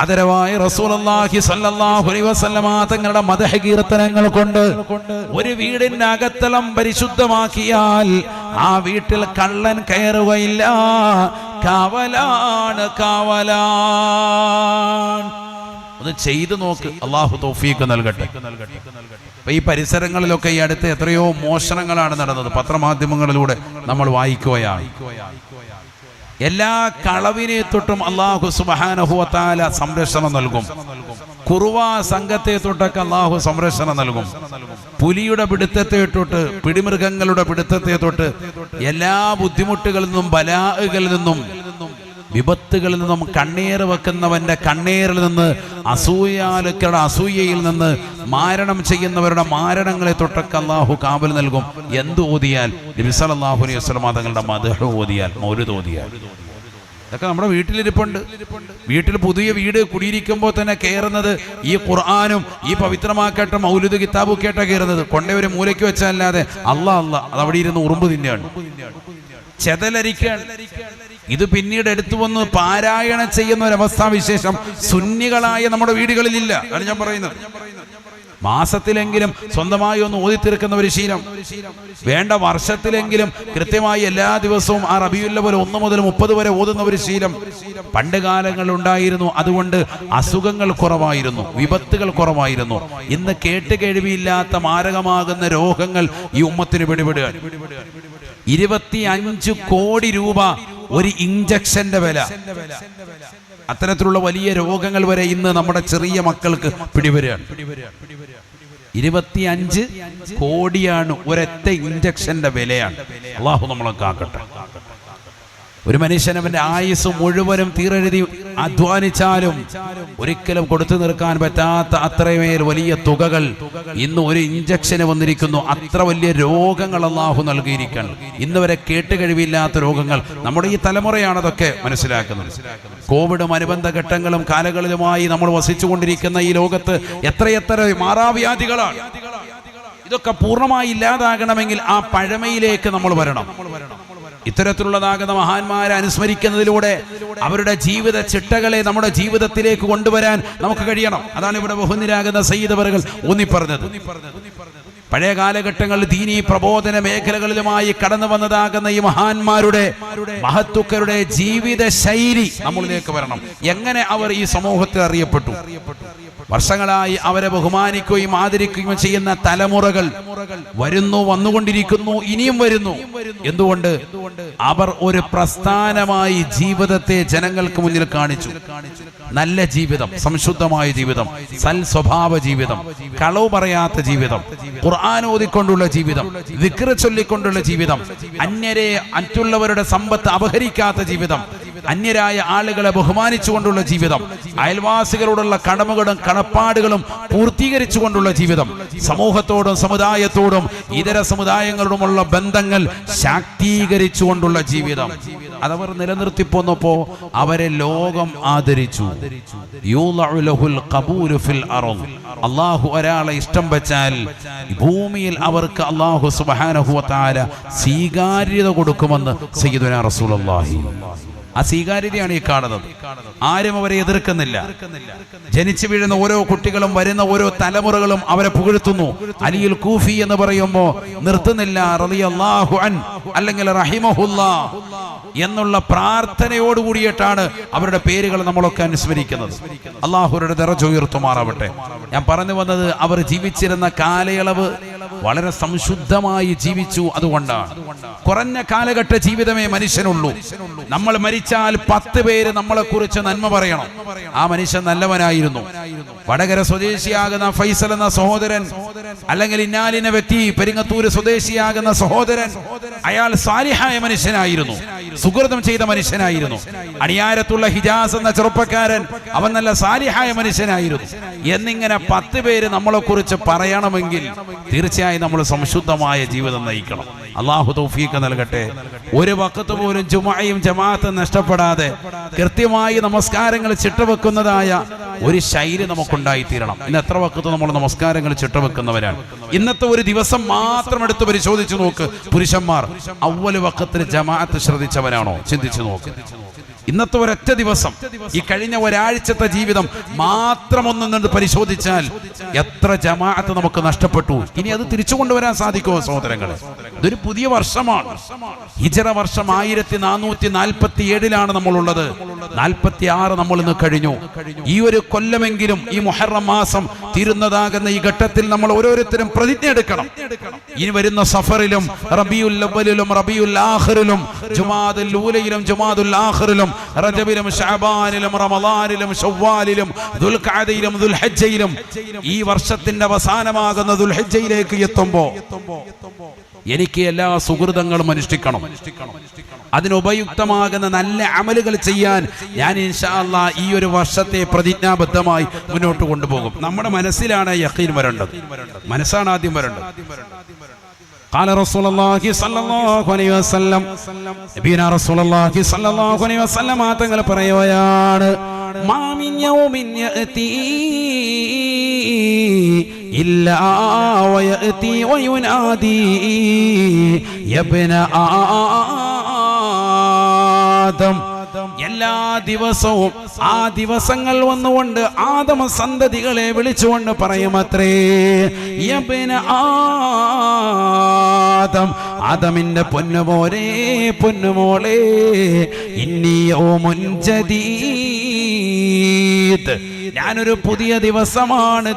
ആദരവായ റസൂലുള്ളാഹി സ്വല്ലല്ലാഹു അലൈഹി വസല്ലമ തങ്ങളുടെ മദ്ഹ് കീർത്തനങ്ങൾ കൊണ്ട് ഒരു വീടിന്റെ അകത്തളം പരിശുദ്ധമാക്കിയാൽ ആ വീട്ടിൽ കള്ളൻ കയറുകയില്ല. കാവലാണ്. ഒന്ന് ചെയ്തു നോക്ക്. അല്ലാഹു തൗഫീഖ് നൽകട്ടെ. അപ്പൊ ഈ പരിസരങ്ങളിലൊക്കെ ഈ അടുത്ത് എത്രയോ മോഷണങ്ങളാണ് നടന്നത്. പത്രമാധ്യമങ്ങളിലൂടെ നമ്മൾ വായിക്കുകയാണ്. എല്ലാ കളവിനെ തൊട്ടും അല്ലാഹു സുബ്ഹാനഹു വ തആല സംരക്ഷണം നൽകും. കുറുവ സംഘത്തെ തൊട്ടൊക്കെ അല്ലാഹു സംരക്ഷണം നൽകും. പുലിയുടെ പിടുത്തത്തെ തൊട്ട്, പിടിമൃഗങ്ങളുടെ പിടുത്തത്തെ തൊട്ട് എല്ലാ ബുദ്ധിമുട്ടുകളിൽ നിന്നും, ബലാകളിൽ നിന്നും, വിപത്തുകളിൽ നിന്നും, കണ്ണീര് വെക്കുന്നവന്റെ കണ്ണീരിൽ നിന്ന്, അസൂയാലുക്കളുടെ അസൂയയിൽ നിന്ന്, മാരണം ചെയ്യുന്നവരുടെ മാരണങ്ങളെ തൊട്ടൊക്കെ അല്ലാഹു കാവൽ നൽകും. എന്ത് ഓതിയാൽ? നബി സല്ലല്ലാഹു അലൈഹി വസല്ലം തങ്ങളുടെ മദ്ഹ് ഓതിയാൽ, മൗലിദ് ഓതിയാൽ. ഇതൊക്കെ നമ്മുടെ വീട്ടിലിരിപ്പുണ്ട്. വീട്ടിൽ പുതിയ വീട് കുടിയിരിക്കുമ്പോൾ തന്നെ കയറുന്നത് ഈ ഖുർആനും ഈ പവിത്രമാക്കട്ട മൗലിദ് കിതാബും കേട്ട കയറുന്നത്. കൊണ്ടേ ഒരു മൂലയ്ക്ക് വെച്ചല്ലാതെ അല്ലാഹ് അതവിടെ ഇരുന്ന് ഉറുമ്പ് തിന്നെയാണ്, ചെതലരിക്കാൻ. ഇത് പിന്നീട് എടുത്തു വന്ന് പാരായണം ചെയ്യുന്ന ഒരവസ്ഥാവിശേഷം സുന്നികളായ നമ്മുടെ വീടുകളിലില്ല. അതാണ് ഞാൻ പറയുന്നത്. മാസത്തിലെങ്കിലും സ്വന്തമായി ഒന്ന് ഓതിത്തീർക്കുന്ന ഒരു ശീലം വേണ്ട. വർഷത്തിലെങ്കിലും കൃത്യമായി എല്ലാ ദിവസവും ആ റബീഉൽ അവ്വൽ 1 മുതൽ 30 വരെ ഓതുന്ന ഒരു ശീലം പണ്ട് കാലങ്ങളിൽ ഉണ്ടായിരുന്നു. അതുകൊണ്ട് അസുഖങ്ങൾ കുറവായിരുന്നു, വിപത്തുകൾ കുറവായിരുന്നു. ഇന്ന് കേട്ടുകേഴ്വിയില്ലാത്ത മാരകമാകുന്ന രോഗങ്ങൾ ഈ ഉമ്മത്തിന് പിടിപെടുക. 25 കോടി രൂപ ഒരു ഇഞ്ചക്ഷന്റെ വില. അത്തരത്തിലുള്ള വലിയ രോഗങ്ങൾ വരെ ഇന്ന് നമ്മുടെ ചെറിയ മക്കൾക്ക് പിടിവരികയാണ്. 25 കോടിയാണ് ഒരൊറ്റ ഇഞ്ചക്ഷന്റെ വിലയാണ്. അള്ളാഹു നമ്മളെ കാക്കട്ടെ. ഒരു മനുഷ്യൻ അവന്റെ ആയുസ് മുഴുവനും തീരെഴുതി അധ്വാനിച്ചാലും ഒരിക്കലും കൊടുത്തു തീർക്കാൻ പറ്റാത്ത അത്രമേൽ വലിയ തുകകൾ ഇന്ന് ഒരു ഇഞ്ചക്ഷന് വന്നിരിക്കുന്നു. അത്ര വലിയ രോഗങ്ങൾ അല്ലാഹു നൽകിയിരിക്കണം. ഇന്ന് വരെ കേട്ടുകഴിവില്ലാത്ത രോഗങ്ങൾ. നമ്മുടെ ഈ തലമുറയാണ് അതൊക്കെ മനസ്സിലാക്കുന്നത്. കോവിഡും അനുബന്ധ ഘട്ടങ്ങളും കാലങ്ങളിലുമായി നമ്മൾ വസിച്ചുകൊണ്ടിരിക്കുന്ന ഈ ലോകത്ത് എത്രയെത്ര മാറാവ്യാധികളാണ്. ഇതൊക്കെ പൂർണ്ണമായി ഇല്ലാതാകണമെങ്കിൽ ആ പഴമയിലേക്ക് നമ്മൾ വരണം. ഇത്തരത്തിലുള്ളതാകുന്ന മഹാന്മാരെ അനുസ്മരിക്കുന്നതിലൂടെ അവരുടെ ജീവിത ചിട്ടകളെ നമ്മുടെ ജീവിതത്തിലേക്ക് കൊണ്ടുവരാൻ നമുക്ക് കഴിയണം. അതാണ് ഇവിടെ ബഹുനിരാകുന്ന സയ്യിദ് അവറുകൾ ഊന്നിപ്പറഞ്ഞത്. പഴയ കാലഘട്ടങ്ങളിൽ ദീനീ പ്രബോധന മേഖലകളിലുമായി കടന്നു വന്നതാകുന്ന ഈ മഹാന്മാരുടെ മഹത്തുക്കളുടെ ജീവിത ശൈലി നമ്മളിലേക്ക് വരണം. എങ്ങനെ അവർ ഈ സമൂഹത്തിൽ അറിയപ്പെട്ടു, വർഷങ്ങളായി അവരെ ബഹുമാനിക്കുകയും ആദരിക്കുകയും ചെയ്യുന്ന തലമുറകൾ വരുന്നു, വന്നുകൊണ്ടിരിക്കുന്നു, ഇനിയും വരുന്നു. എന്തുകൊണ്ട്? അവർ ഒരു പ്രസ്ഥാനമായി ജീവിതത്തെ ജനങ്ങൾക്ക് മുന്നിൽ കാണിച്ചു. നല്ല ജീവിതം, സംശുദ്ധമായ ജീവിതം, സൽ സ്വഭാവ ജീവിതം, കളവ് പറയാത്ത ജീവിതം, ഖുർആൻ ഓതിക്കൊണ്ടുള്ള ജീവിതം, ദിക്ർ ചൊല്ലിക്കൊണ്ടുള്ള ജീവിതം, അന്യരെ മറ്റുള്ളവരുടെ സമ്പത്ത് അപഹരിക്കാത്ത ജീവിതം, അന്യരായ ആളുകളെ ബഹുമാനിച്ചുകൊണ്ടുള്ള ജീവിതം, അയൽവാസികളോടുള്ള കടമകളും കടപ്പാടുകളും പൂർത്തീകരിച്ചുകൊണ്ടുള്ള ജീവിതം, സമൂഹത്തോടും സമുദായത്തോടും ഇതര സമുദായങ്ങളോടുമുള്ള ബന്ധങ്ങൾ ശാക്തീകരിച്ചുകൊണ്ടുള്ള ജീവിതം അതവർ നിലനിർത്തിപ്പോന്നപ്പോ അവരെ ലോകം ആദരിച്ചു. അള്ളാഹു ഒരാളെ ഇഷ്ടം വെച്ചാൽ ഭൂമിയിൽ അവർക്ക് അള്ളാഹു സുബ്ഹാനഹു വ തആല സ്വീകാര്യത കൊടുക്കുമെന്ന് സയ്യിദുനാ റസൂലുള്ളാഹി. ആ സ്വീകാര്യതയാണ് ഈ കാണുന്നത്. ആരും അവരെ എതിർക്കുന്നില്ല. ജനിച്ചു വീഴുന്ന ഓരോ കുട്ടികളും വരുന്ന ഓരോ തലമുറകളും അവരെ പുകഴ്ത്തുന്നു. അലിയുൽ കൂഫി എന്ന് പറയുമ്പോൾ നിർത്തുന്നില്ല റളിയല്ലാഹു അൻ അല്ലെങ്കിൽ റഹിമഹുല്ലാഹ് എന്നുള്ള പ്രാർത്ഥനയോടുകൂടിയിട്ടാണ് അവരുടെ പേരുകൾ നമ്മളൊക്കെ അനുസ്മരിക്കുന്നത്. അള്ളാഹുരുടെ ദറജ ഉയർത്തുമാറാവട്ടെ. ഞാൻ പറഞ്ഞു വന്നത്, അവർ ജീവിച്ചിരുന്ന കാലയളവ് വളരെ സംശുദ്ധമായി ജീവിച്ചു. അതുകൊണ്ടാണ് കുറഞ്ഞ കാലഘട്ട ജീവിതമേ മനുഷ്യനുള്ളൂ. നമ്മൾ മരിച്ചാൽ 10 പേര് നമ്മളെ കുറിച്ച് നന്മ പറയണം. ആ മനുഷ്യൻ നല്ലവനായിരുന്നു. വടകര സ്വദേശിയാകുന്ന ഫൈസൽ എന്ന സഹോദരൻ, അല്ലെങ്കിൽ ഇന്നാലിന വ്യക്തി പെരിങ്ങത്തൂര് സ്വദേശിയാകുന്ന സഹോദരൻ, അയാൾ സാലിഹായ മനുഷ്യനായിരുന്നു, സുഹൃതം ചെയ്ത മനുഷ്യനായിരുന്നു. അണിയാരത്തുള്ള ഹിജാസ് എന്ന ചെറുപ്പക്കാരൻ, അവൻ നല്ല സാലിഹായ മനുഷ്യനായിരുന്നു എന്നിങ്ങനെ 10 പേര് നമ്മളെ കുറിച്ച് പറയണമെങ്കിൽ തീർച്ചയായും നമ്മൾ സംശുദ്ധമായ ജീവിതം നയിക്കണം. അള്ളാഹു തൗഫീഖ് നൽകട്ടെ. ഒരു വഖത്ത് പോലും ജുമുഅയും ജമാഅത്തും നഷ്ടപ്പെടാതെ കൃത്യമായി നമസ്കാരങ്ങൾ ചിട്ടവെക്കുന്നതായ ഒരു ശൈലി നമുക്കുണ്ടായിത്തീരണം. ഇന്ന് എത്ര വഖത്ത് നമ്മൾ നമസ്കാരങ്ങൾ ചിട്ടവെക്കുന്നവരാണ്? ഇന്നത്തെ ഒരു ദിവസം മാത്രം എടുത്ത് പരിശോധിച്ചു നോക്ക്. പുരുഷന്മാർ അവ്വൽ വഖത്തിൽ ജമാഅത്ത് ശ്രദ്ധിച്ചവരാണോ? ചിന്തിച്ചു നോക്ക്. ഇന്നത്തെ ഒരൊറ്റ ദിവസം, ഈ കഴിഞ്ഞ ഒരാഴ്ചത്തെ ജീവിതം മാത്രം ഒന്ന് പരിശോധിച്ചാൽ എത്ര ജമാഅത്ത് നമുക്ക് നഷ്ടപ്പെട്ടു. ഇനി അത് തിരിച്ചു കൊണ്ടുവരാൻ സാധിക്കുമോ സഹോദരങ്ങളെ? ഇതൊരു പുതിയ വർഷമാണ്. ഹിജറ വർഷം 1447 നമ്മളുള്ളത്. 46 നമ്മൾ ഇന്ന് കഴിഞ്ഞു. ഈ ഒരു കൊല്ലമെങ്കിലും ഈ മുഹറം മാസം തീരുന്നതാകുന്ന ഈ ഘട്ടത്തിൽ നമ്മൾ ഓരോരുത്തരും പ്രതിജ്ഞ എടുക്കണം. ഇനി വരുന്ന സഫറിലും റബീഉൽ അവ്വലിലും റബീഉൽ ആഖിറിലും ജുമാദുൽ ഊലയിലും ജുമാദുൽ ആഖിറിലും റജബിലും ശഅബാനിലും റമളാനിലും ശവ്വാലിലും ദുൽഖഅദയിലും ദുൽഹജ്ജയിലും ഈ വർഷത്തിന്റെ അവസാനമാകുന്ന ദുൽഹജ്ജയിലേക്ക് എത്തുമ്പോൾ എനിക്ക് എല്ലാ സുഹൃതങ്ങളും അനുഷ്ഠിക്കണം. അതിനുപയുക്തമാകുന്ന നല്ല അമലുകൾ ചെയ്യാൻ ഞാൻ ഇൻഷാ അല്ലാഹ് ഈ ഒരു വർഷത്തെ പ്രതിജ്ഞാബദ്ധമായി മുന്നോട്ട് കൊണ്ടുപോകും. നമ്മുടെ മനസ്സിലാണ് യഖീൻ വരേണ്ടത്. മനസ്സാണ് ആദ്യം വരേണ്ടത്. قال رسول الله صلى الله عليه وسلم നബിയനാ റസൂലുള്ളാഹി സ്വല്ലല്ലാഹു അലൈഹി വസല്ലം തങ്ങൾ പറയുകയാണ്, മാ മിൻ യൗമിൻ യഅതി ഇല്ലാ വയഅതി വയുനാദി യബ്ന ആദം. എല്ലാ ദിവസവും ആ ദിവസങ്ങൾ വന്നുകൊണ്ട് ആദമ സന്തതികളെ വിളിച്ചുകൊണ്ട് പറയുമത്രേ, യബ്ന ആദം, ആദമിന്റെ പൊന്നുമോനെ പൊന്നുമോളെ, ഇന്നി യൗമുൻ ജദീദ്, ഞാനൊരു പുതിയ ദിവസമാണ്.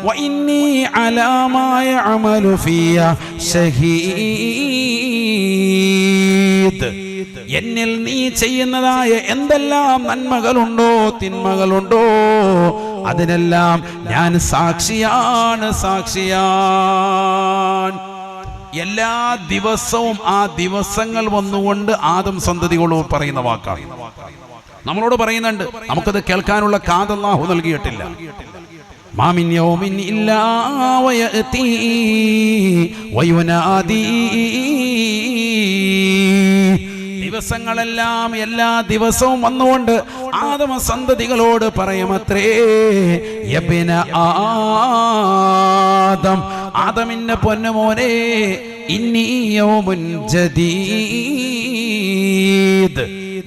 വഇന്നി അലാ മാ യഅമലു ഫിയ ഷഹീദ്. എന്നിൽ നീ ചെയ്യുന്നതായ എന്തെല്ലാം നന്മകളുണ്ടോ തിന്മകളുണ്ടോ അതിനെല്ലാം ഞാൻ സാക്ഷിയാണ്. എല്ലാ ദിവസവും ആ ദിവസങ്ങൾ വന്നുകൊണ്ട് ആദം സന്തതികളോട് പറയുന്ന വാക്കാണ്, നമ്മളോട് പറയുന്നുണ്ട്. നമുക്കത് കേൾക്കാനുള്ള കാത് അല്ലാഹു നൽകിയിട്ടില്ല. മാമിൻ യൗമിൻ ഇല്ലാ വയഅതി വയുനാദി. ദിവസങ്ങളെല്ലാം എല്ലാ ദിവസവും വന്നുകൊണ്ട് ആദമ സന്തതികളോട് പറയുമത്രേ, യബ്ന ആദം, ആദമിന്റെ പൊന്നുമോനെ, ഇന്നി യൗമുൻ ജദീദ്,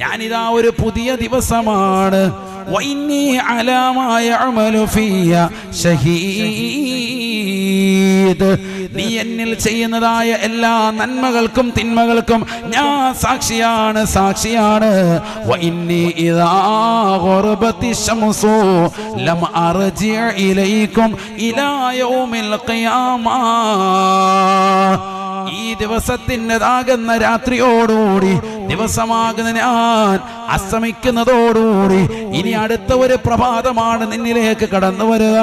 ഞാനിതാ ഒരു പുതിയ ദിവസമാണ്. വഇന്നി അലാ മാ യഅമലു ഫിയ ഷഹീദ്, നീ എന്നിൽ ചെയ്യുന്നതായ എല്ലാ നന്മകൾക്കും തിന്മകൾക്കും ഞാൻ സാക്ഷിയാണ്. വഇന്നി ഇദാ ഗറബതി ശംസു ലം അർജി ഇലൈക്കും ഇലാ യൗമിൽ ഖിയാമ. ഈ ദിവസത്തിൻ്റെതാകുന്ന രാത്രിയോടുകൂടി, ദിവസമാകുന്ന ഞാൻ അസ്തമിക്കുന്നതോടുകൂടി ഇനി അടുത്ത ഒരു പ്രഭാതമാണ് നിന്നിലേക്ക് കടന്നു വരിക.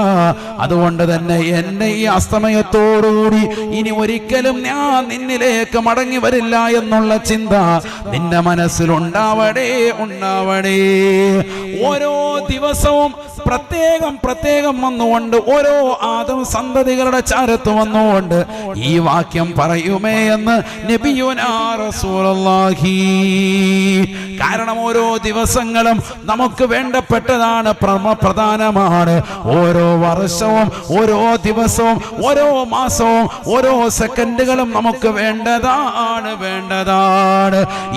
അതുകൊണ്ട് തന്നെ എന്നെ ഈ അസ്തമയത്തോടുകൂടി ഇനി ഒരിക്കലും ഞാൻ നിന്നിലേക്ക് മടങ്ങി വരില്ല എന്നുള്ള ചിന്ത നിന്റെ മനസ്സിലുണ്ടാവണേ. ഓരോ ദിവസവും പ്രത്യേകം വന്നുകൊണ്ട്, ഓരോ ആദം സന്തതികളുടെ ചാരത്ത് വന്നുകൊണ്ട് ഈ വാക്യം പറയുമേ എന്ന് നബിയുനാ റസൂലുള്ളാഹി. കാരണം ഓരോ ദിവസങ്ങളും നമുക്ക് വേണ്ടപ്പെട്ടതാണ്, പ്രധാനമാണ്. ഓരോ വർഷവും, ഓരോ ദിവസവും, ഓരോ മാസവും, ഓരോ സെക്കൻഡുകളും നമുക്ക് വേണ്ടതാണ്.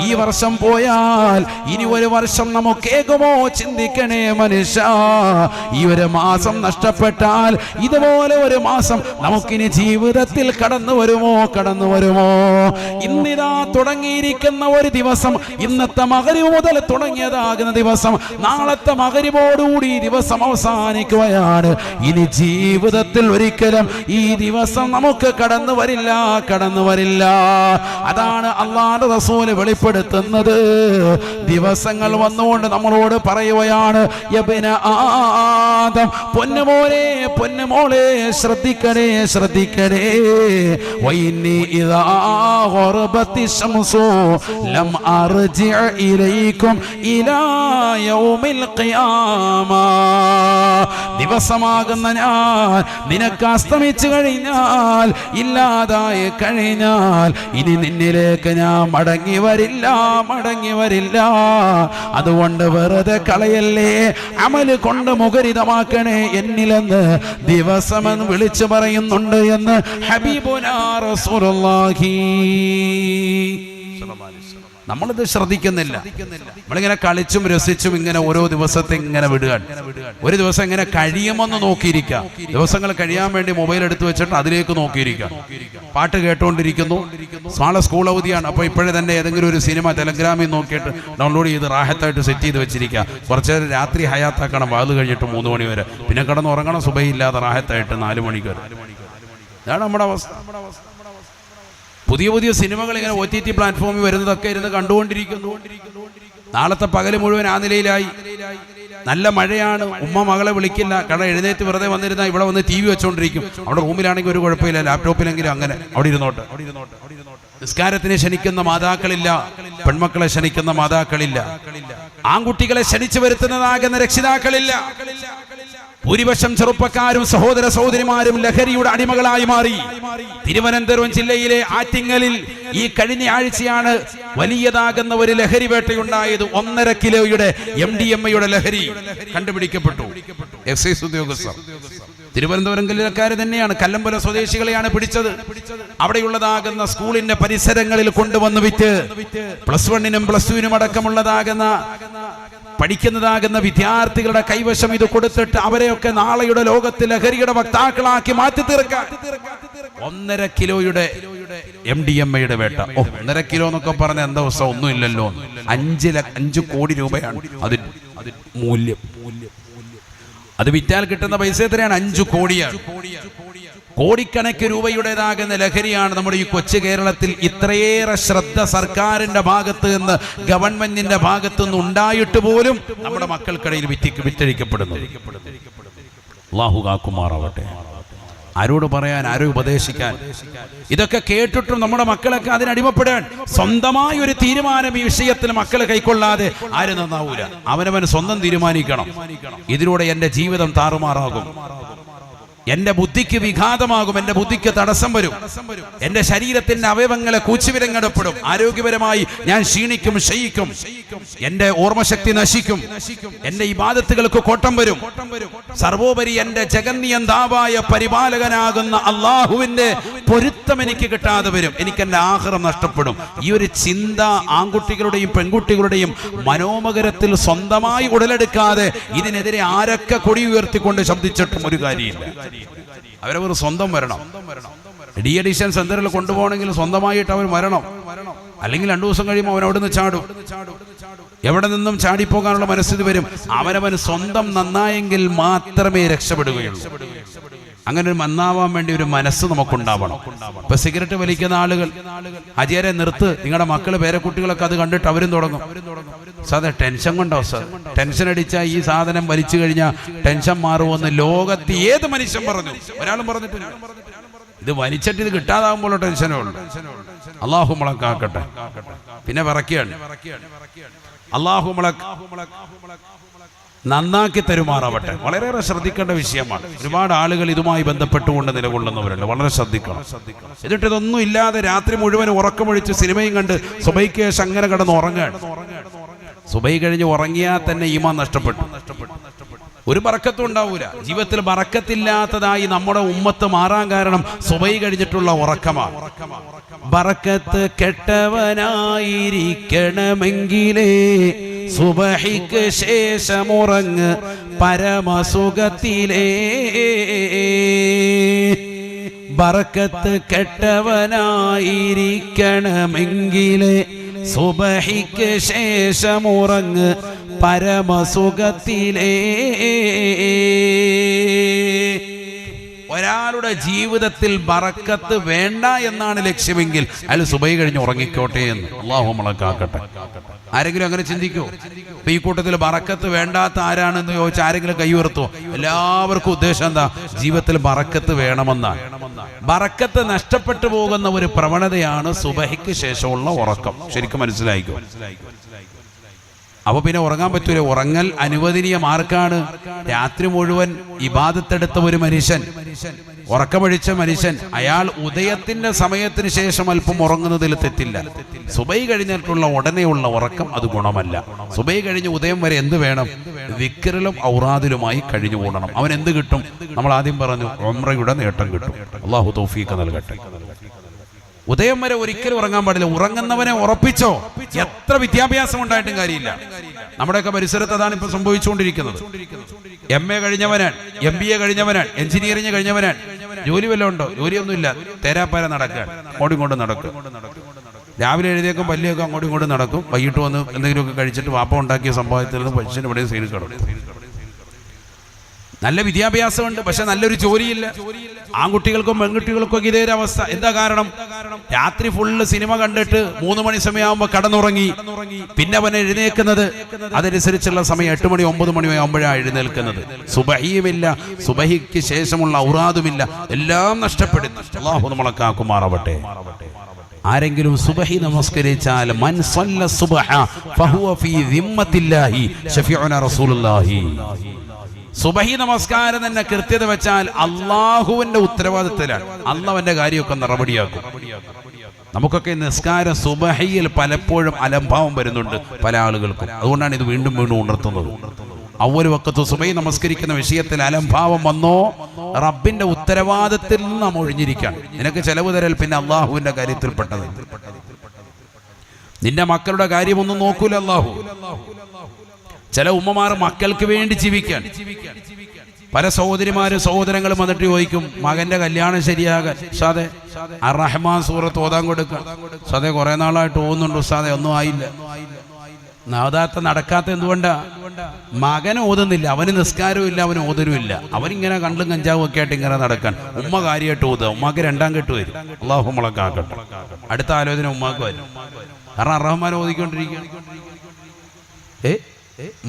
ഈ വർഷം പോയാൽ ഇനി ഒരു വർഷം നമുക്ക് ഏകുമോ ചിന്തിക്കണേ മനുഷ്യ. ഈ ഒരു മാസം നഷ്ടപ്പെട്ടാൽ ഇതുപോലെ ഒരു മാസം നമുക്കിനി ജീവിതത്തിൽ കടന്നു വരുമോ? ഇന്നിതാ തുടങ്ങിയിരിക്കുന്ന ഒരു ദിവസം, ഇന്നത്തെ മഗ്‌രിബ് മുതൽ തുടങ്ങിയതാകുന്ന ദിവസം, നാളത്തെ മഗ്‌രിബോടുകൂടി ഈ ദിവസം അവസാനിക്കുകയാണ്. ഇനി ജീവിതത്തിൽ ഒരിക്കലും ഈ ദിവസം നമുക്ക് കടന്നു വരില്ല. അതാണ് അല്ലാഹുവിന്റെ റസൂൽ വെളിപ്പെടുത്തുന്നത്. ദിവസങ്ങൾ വന്നുകൊണ്ട് നമ്മളോട് പറയുകയാണ്, യബ്ന ആദം, പൊന്നുമോളെ ശ്രദ്ധിക്കണേ. വഇന്നി ഇദാ ഗറബതി ശംസു ലം അർജി ഇലൈക്കും ഇലാ യൗമിൽ ഖിയാമ. ദിവസമാകുന്ന ഞാൻ നിനക്ക് അസ്തമിച്ചു കഴിഞ്ഞാൽ, ഇല്ലാതായി കഴിഞ്ഞാൽ ഇനി നിന്നിലേക്ക് ഞാൻ മടങ്ങി വരില്ല. അതുകൊണ്ട് വെറുതെ കളയല്ലേ, അമല് കൊണ്ട് മുഖരിതമാക്കണേ എന്നിലെന്ന് ദിവസമെന്ന് വിളിച്ചു പറയുന്നുണ്ട് എന്ന് ഹബീബുനാ റസൂലുള്ളാഹി. നമ്മളിത് ശ്രദ്ധിക്കുന്നില്ല. നമ്മളിങ്ങനെ കളിച്ചും രസിച്ചും ഇങ്ങനെ ഓരോ ദിവസത്തെ ഇങ്ങനെ വിടുകയാണ്. ഒരു ദിവസം ഇങ്ങനെ കഴിയുമെന്ന് നോക്കിയിരിക്കുക. ദിവസങ്ങൾ കഴിയാൻ വേണ്ടി മൊബൈൽ എടുത്തു വെച്ചിട്ട് അതിലേക്ക് നോക്കിയിരിക്കുക. പാട്ട് കേട്ടുകൊണ്ടിരിക്കുന്നു. നാളെ സ്കൂൾ അവധിയാണ്. അപ്പോൾ ഇപ്പോഴേ തന്നെ ഏതെങ്കിലും ഒരു സിനിമ ടെലഗ്രാമിൽ നോക്കിയിട്ട് ഡൗൺലോഡ് ചെയ്ത് റാഹത്തായിട്ട് സെറ്റ് ചെയ്ത് വെച്ചിരിക്കുക. കുറച്ച് നേരം രാത്രി ഹയാത്താക്കണം, വാത് കഴിഞ്ഞിട്ട് 3 മണി വരെ. പിന്നെ കിടന്ന് ഉറങ്ങണം സുബഹില്ലാതെ റാഹത്തായിട്ട് 4 മണിക്ക് വരെ. ഇതാണ് നമ്മുടെ അവസ്ഥ. പുതിയ സിനിമകൾ ഇങ്ങനെ OTT പ്ലാറ്റ്ഫോമിൽ വരുന്നതൊക്കെ ഇരുന്ന് കണ്ടുകൊണ്ടിരിക്കുന്നു. നാളത്തെ പകല് മുഴുവൻ ആ നിലയിലായി. നല്ല മഴയാണ്, ഉമ്മ മകളെ വിളിക്കില്ല. കാരണം എഴുന്നേറ്റ് വെറുതെ വന്നിരുന്നാൽ ഇവിടെ വന്ന് TV വെച്ചോണ്ടിരിക്കും. അവിടെ റൂമിലാണെങ്കിൽ ഒരു കുഴപ്പമില്ല, ലാപ്ടോപ്പിലെങ്കിലും അങ്ങനെ അവിടെ ഇരുന്നോട്ട്. നിസ്കാരത്തിന് ക്ഷണിക്കുന്ന മാതാക്കളില്ല, പെൺമക്കളെ ക്ഷണിക്കുന്ന മാതാക്കളില്ല, ആൺകുട്ടികളെ ക്ഷണിച്ചു വരുത്തുന്നതാകുന്ന രക്ഷിതാക്കളില്ല. ഭൂരിപക്ഷം ചെറുപ്പക്കാരും സഹോദര സഹോദരിമാരും ലഹരിയുടെ അടിമകളായി മാറി. തിരുവനന്തപുരം ജില്ലയിലെ ആറ്റിങ്ങലിൽ ഈ കഴിഞ്ഞ ആഴ്ചയാണ് വലിയതാകുന്ന ഒരു ലഹരി വേട്ടയുണ്ടായത്. 1.5 കിലോയുടെ MDMA ലഹരി കണ്ടുപിടിക്കപ്പെട്ടു. എക്സൈസ് ഉദ്യോഗസ്ഥർ തിരുവനന്തപുരം ജില്ലക്കാര് തന്നെയാണ്. കല്ലമ്പല സ്വദേശികളെയാണ് പിടിച്ചത്. അവിടെയുള്ളതാകുന്ന സ്കൂളിന്റെ പരിസരങ്ങളിൽ കൊണ്ടുവന്ന് വിറ്റ് +1 നും +2 നും അടക്കമുള്ളതാകുന്ന പഠിക്കുന്നതാകുന്ന വിദ്യാർത്ഥികളുടെ കൈവശം ഇത് കൊടുത്തിട്ട് അവരെയൊക്കെ നാളെയുടെ ലോകത്തിൽ ലഹരിയുടെ വക്താക്കളാക്കി മാറ്റി തീർക്കാൻ 1.5 കിലോയുടെ MDMA വേട്ട. 1.5 കിലോ എന്നൊക്കെ പറഞ്ഞ എന്താ അവസ്ഥ? ഒന്നുമില്ലല്ലോ. 5 കോടി രൂപയാണ് അതിന് മൂല്യം. അത് വിറ്റാൽ കിട്ടുന്ന പൈസ എത്രയാണ്? 5 കോടിയാണ്. കോടിക്കണക്കിന് രൂപയുടേതാകുന്ന ലഹരിയാണ് നമ്മുടെ ഈ കൊച്ചു കേരളത്തിൽ. ഇത്രയേറെ ശ്രദ്ധ സർക്കാരിന്റെ ഭാഗത്ത് നിന്ന്, ഗവൺമെന്റിന്റെ ഭാഗത്തു നിന്ന് ഉണ്ടായിട്ട് പോലും നമ്മുടെ മക്കൾക്കിടയിൽ വിറ്റഴിക്കപ്പെടുന്നു. അല്ലാഹു കാക്കുമാറാവട്ടെ. ആരോട് പറയാൻ, ആരോ ഉപദേശിക്കാൻ? ഇതൊക്കെ കേട്ടിട്ടും നമ്മുടെ മക്കളൊക്കെ അതിനടിമപ്പെടാൻ. സ്വന്തമായ ഒരു തീരുമാനം ഈ വിഷയത്തിൽ മക്കൾ കൈക്കൊള്ളാതെ ആരും നന്നാവൂല. അവനവൻ സ്വന്തം തീരുമാനിക്കണം. ഇതിലൂടെ എൻ്റെ ജീവിതം താറുമാറാകും, എന്റെ ബുദ്ധിക്ക് വിഘാതമാകും, എന്റെ ബുദ്ധിക്ക് തടസ്സം വരും, എന്റെ ശരീരത്തിന്റെ അവയവങ്ങളെ കൂച്ചുവിരങ്ങടപ്പെടും, ആരോഗ്യപരമായി ഞാൻ ക്ഷീണിക്കും, ക്ഷയിക്കും, എന്റെ ഓർമ്മശക്തി നശിക്കും, എന്റെ ഇബാദത്തുകൾക്ക് കോട്ടം വരും. സർവോപരി എന്റെ ജഗന്നിയന്താവായ പരിപാലകനാകുന്ന അള്ളാഹുവിന്റെ പൊരുത്തം എനിക്ക് കിട്ടാതെ വരും, എനിക്ക് എന്റെ ആഖിറം നഷ്ടപ്പെടും. ഈ ഒരു ചിന്ത ആൺകുട്ടികളുടെയും പെൺകുട്ടികളുടെയും മനോമകരത്തിൽ സ്വന്തമായി ഉടലെടുക്കാതെ ഇതിനെതിരെ ആരൊക്കെ കൊടി ഉയർത്തിക്കൊണ്ട് ശബ്ദിച്ചിട്ടും ഒരു കാര്യമില്ല. അവരവർ സ്വന്തം വരണം. ഡി അഡിക്ഷൻ സെന്ററിൽ കൊണ്ടുപോകണമെങ്കിൽ സ്വന്തമായിട്ട് അവർ വരണം. അല്ലെങ്കിൽ 2 ദിവസം കഴിയുമ്പോൾ അവൻ അവിടെ നിന്ന് ചാടും. എവിടെ നിന്നും ചാടിപ്പോകാനുള്ള മനസ്ഥിതി വരും. അവനവൻ സ്വന്തം നന്നായെങ്കിൽ മാത്രമേ രക്ഷപ്പെടുകയുള്ളൂ. അങ്ങനെ ഒരു നന്നാവാൻ വേണ്ടി ഒരു മനസ്സ് നമുക്കുണ്ടാവണം. ഇപ്പൊ സിഗരറ്റ് വലിക്കുന്ന ആളുകൾ, അജിയരെ നിർത്ത്, നിങ്ങളുടെ മക്കള് പേരക്കുട്ടികളൊക്കെ അത് കണ്ടിട്ട് അവരും തുടങ്ങും. സാറേ ടെൻഷൻ കൊണ്ടോ സാർ? ടെൻഷൻ അടിച്ചാൽ ഈ സാധനം വലിച്ചു കഴിഞ്ഞാൽ ടെൻഷൻ മാറുമെന്ന് ലോകത്ത് ഏത് മനുഷ്യൻ പറഞ്ഞു? ഒരാളും പറഞ്ഞിട്ടില്ല. ഇത് വലിച്ചിട്ട് ഇത് കിട്ടാതാകുമ്പോൾ ടെൻഷനേ ഉള്ളൂ. അള്ളാഹു മുളക്കാക്കട്ടെ. പിന്നെ വിറക്കുകയാണ്. അള്ളാഹു നന്നാക്കി തരുമാറാവട്ടെ. വളരെയേറെ ശ്രദ്ധിക്കേണ്ട വിഷയമാണ്. ഒരുപാട് ആളുകൾ ഇതുമായി ബന്ധപ്പെട്ടുകൊണ്ട് നിലകൊള്ളുന്നവരുണ്ട്. വളരെ ശ്രദ്ധിക്കണം. എന്നിട്ട് ഇതൊന്നും ഇല്ലാതെ രാത്രി മുഴുവൻ ഉറക്കമൊഴിച്ച് സിനിമയും കണ്ട് സുബൈക്ക് ശേഷം അങ്ങനെ കിടന്ന് ഉറങ്ങാണ്. സുബൈ കഴിഞ്ഞ് ഉറങ്ങിയാൽ തന്നെ ഈമാൻ നഷ്ടപ്പെട്ടു. ഒരു ബറക്കത്തും ഉണ്ടാവൂല. ജീവിതത്തിൽ ബറക്കത്തില്ലാത്തതായി നമ്മുടെ ഉമ്മത്ത് മാറാൻ കാരണം സുബൈ കഴിഞ്ഞിട്ടുള്ള ഉറക്കമാണ്. ബറക്കത്ത് കെട്ടവനായിരിക്കണമെങ്കിലേ സുബഹിക്ക് ശേഷമുറങ്ങ് പരമസുഖത്തിലേ. ബറക്കത്ത് കെട്ടവനായിരിക്കണമെങ്കിലേ സുബഹിക്ക് ശേഷമുറങ്ങ് പരമസുഖത്തിലേ. ഒരാളുടെ ജീവിതത്തിൽ ബറക്കത്ത് വേണ്ട എന്നാണ് ലക്ഷ്യമെങ്കിൽ അയാൾ സുബൈ കഴിഞ്ഞ് ഉറങ്ങിക്കോട്ടെ എന്ന് അല്ലാഹു നമ്മളെ. ആരെങ്കിലും അങ്ങനെ ചിന്തിക്കോ? ഇപ്പൊ ഈ കൂട്ടത്തിൽ ബറക്കത്ത് വേണ്ടാത്ത ആരാണെന്ന് ചോദിച്ചാൽ ആരെങ്കിലും കൈ ഉയർത്തുമോ? എല്ലാവർക്കും ഉദ്ദേശം എന്താ? ജീവിതത്തിൽ ബറക്കത്ത് വേണമെന്നാണ്. ബറക്കത്ത് നഷ്ടപ്പെട്ടു പോകുന്ന ഒരു പ്രവണതയാണ് സുബഹിക്ക് ശേഷമുള്ള ഉറക്കം. ശരിക്കും മനസ്സിലായിക്കോ? അപ്പൊ പിന്നെ ഉറങ്ങാൻ പറ്റൂല. ഉറങ്ങൽ അനുവദനീയം ആർക്കാണ്? രാത്രി മുഴുവൻ ഇബാദത്തെടുത്ത ഒരു മനുഷ്യൻ, ഉറക്കമൊഴിച്ച മനുഷ്യൻ, അയാൾ ഉദയത്തിന്റെ സമയത്തിന് ശേഷം അല്പം ഉറങ്ങുന്നതിൽ തെറ്റില്ല. സുബൈ കഴിഞ്ഞിട്ടുള്ള ഉടനെയുള്ള ഉറക്കം അത് ഗുണമല്ല. സുബൈ കഴിഞ്ഞ് ഉദയം വരെ എന്ത് വേണം? ദിക്റിലും ഔറാദിലുമായി കഴിഞ്ഞു കൂടണം. അവൻ എന്ത് കിട്ടും? നമ്മൾ ആദ്യം പറഞ്ഞു, ഉംറയുടെ നേട്ടം കിട്ടും. അല്ലാഹു തൗഫീഖ് നൽകട്ടെ. ഉദയം വരെ ഒരിക്കലും ഉറങ്ങാൻ പാടില്ല. ഉറങ്ങുന്നവനെ ഉറപ്പിച്ചോ, എത്ര വിദ്യാഭ്യാസം ഉണ്ടായിട്ടും കാര്യമില്ല. നമ്മുടെയൊക്കെ പരിസരത്ത് അതാണ് ഇപ്പൊ സംഭവിച്ചുകൊണ്ടിരിക്കുന്നത്. MA കഴിഞ്ഞവനാണ്, MBA കഴിഞ്ഞവനാണ്, എഞ്ചിനീയറിംഗ് കഴിഞ്ഞവനാണ്. ജോലി വല്ലതും ഉണ്ടോ? ജോലിയൊന്നുമില്ല. തേരാപ്പാര നടക്കാൻ, അങ്ങോട്ടും ഇങ്ങോട്ടും നടക്കും. രാവിലെ എഴുതിയേക്കും പല്ലിയൊക്കെ അങ്ങോട്ടും ഇങ്ങോട്ടും നടക്കും. വൈകിട്ട് വന്ന് എന്തെങ്കിലുമൊക്കെ കഴിച്ചിട്ട് വാപ്പ ഉണ്ടാക്കിയ സംഭവത്തിൽ നിന്ന് മനുഷ്യൻ ഇവിടെ സൈഡിൽ കിടക്കും. നല്ല വിദ്യാഭ്യാസമുണ്ട്, പക്ഷെ നല്ലൊരു ജോലിയില്ല. ആൺകുട്ടികൾക്കും പെൺകുട്ടികൾക്കും ഇതേ അവസ്ഥ. എന്താ കാരണം? രാത്രി ഫുള്ള് സിനിമ കണ്ടിട്ട് 3 മണി സമയമാകുമ്പോൾ കടന്നുറങ്ങി. പിന്നെ അവൻ എഴുന്നേക്കുന്നത് അതനുസരിച്ചുള്ള സമയം 8 മണി 9 മണി ആകുമ്പോഴാണ് എഴുന്നേൽക്കുന്നത്. സുബഹിയുമില്ല, സുബഹിക്ക് ശേഷമുള്ള ഔറാദുമില്ല, എല്ലാം നഷ്ടപ്പെടുന്നു. അല്ലാഹു നമ്മളെ കാക്കുമാറാവട്ടെ. ആരെങ്കിലും സുബഹി നമസ്കരിച്ചാൽ മൻ സല്ല സുബ്ഹ ഫഹുവ ഫീ ദിമ്മത്തില്ലാഹി ശഫീഉനാ റസൂലുള്ളാഹി. സുബഹി നമസ്കാരം തന്നെ കൃത്യത വെച്ചാൽ അള്ളാഹുവിന്റെ ഉത്തരവാദിത്തത്തിലാണ്. അള്ളാഹുവിന്റെ കാര്യമൊക്കെ നടപടിയാക്കും. നമുക്കൊക്കെ നിസ്കാരം സുബഹിയിൽ പലപ്പോഴും അലംഭാവം വരുന്നുണ്ട് പല ആളുകൾക്കും. അതുകൊണ്ടാണ് ഇത് വീണ്ടും വീണ്ടും ഉണർത്തുന്നത്. അവ്വൽ വഖത്ത് സുബഹി നമസ്കരിക്കുന്ന വിഷയത്തിൽ അലംഭാവം വന്നോ, റബ്ബിന്റെ ഉത്തരവാദിത്തത്തിൽ നിന്ന് നാം ഒഴിഞ്ഞിരിക്കുകയാണ്. നിനക്ക് ചെലവ് തരൽ പിന്നെ അള്ളാഹുവിന്റെ കാര്യത്തിൽപ്പെട്ടത്. നിന്റെ മക്കളുടെ കാര്യമൊന്നും നോക്കൂല അള്ളാഹു. ചില ഉമ്മമാർ മക്കൾക്ക് വേണ്ടി ജീവിക്കാൻ. പല സഹോദരിമാരും സഹോദരങ്ങളും വന്നിട്ട് ചോദിക്കും, മകന്റെ കല്യാണം ശരിയാകാൻ ഉസ്താദേ അർ-റഹ്മാൻ സൂറത്ത് ഓതാൻ കൊടുക്കുക. ഉസ്താദേ കുറെ നാളായിട്ട് ഓതുന്നുണ്ട് ഉസ്താദേ, ഒന്നും ആയില്ല. നവദാത്ത നടക്കാത്ത എന്തുകൊണ്ടാ? മകൻ ഓതുന്നില്ല, അവന് നിസ്കാരവും ഇല്ല, അവന് ഓതലുമില്ല. അവനിങ്ങനെ കണ്ടും കഞ്ചാവും ഒക്കെ ആയിട്ട് ഇങ്ങനെ നടക്കാൻ. ഉമ്മ കാര്യമായിട്ട് ഓതുക, ഉമ്മാക്ക് 2ാം കെട്ട് വരും. അള്ളാഹു മുളക്കാക്കട്ടെ. അടുത്ത ആലോചന ഉമ്മാക്ക് വരും. കാരണം റഹ്മാൻ ഓതിക്കൊണ്ടിരിക്കുകയാണ്.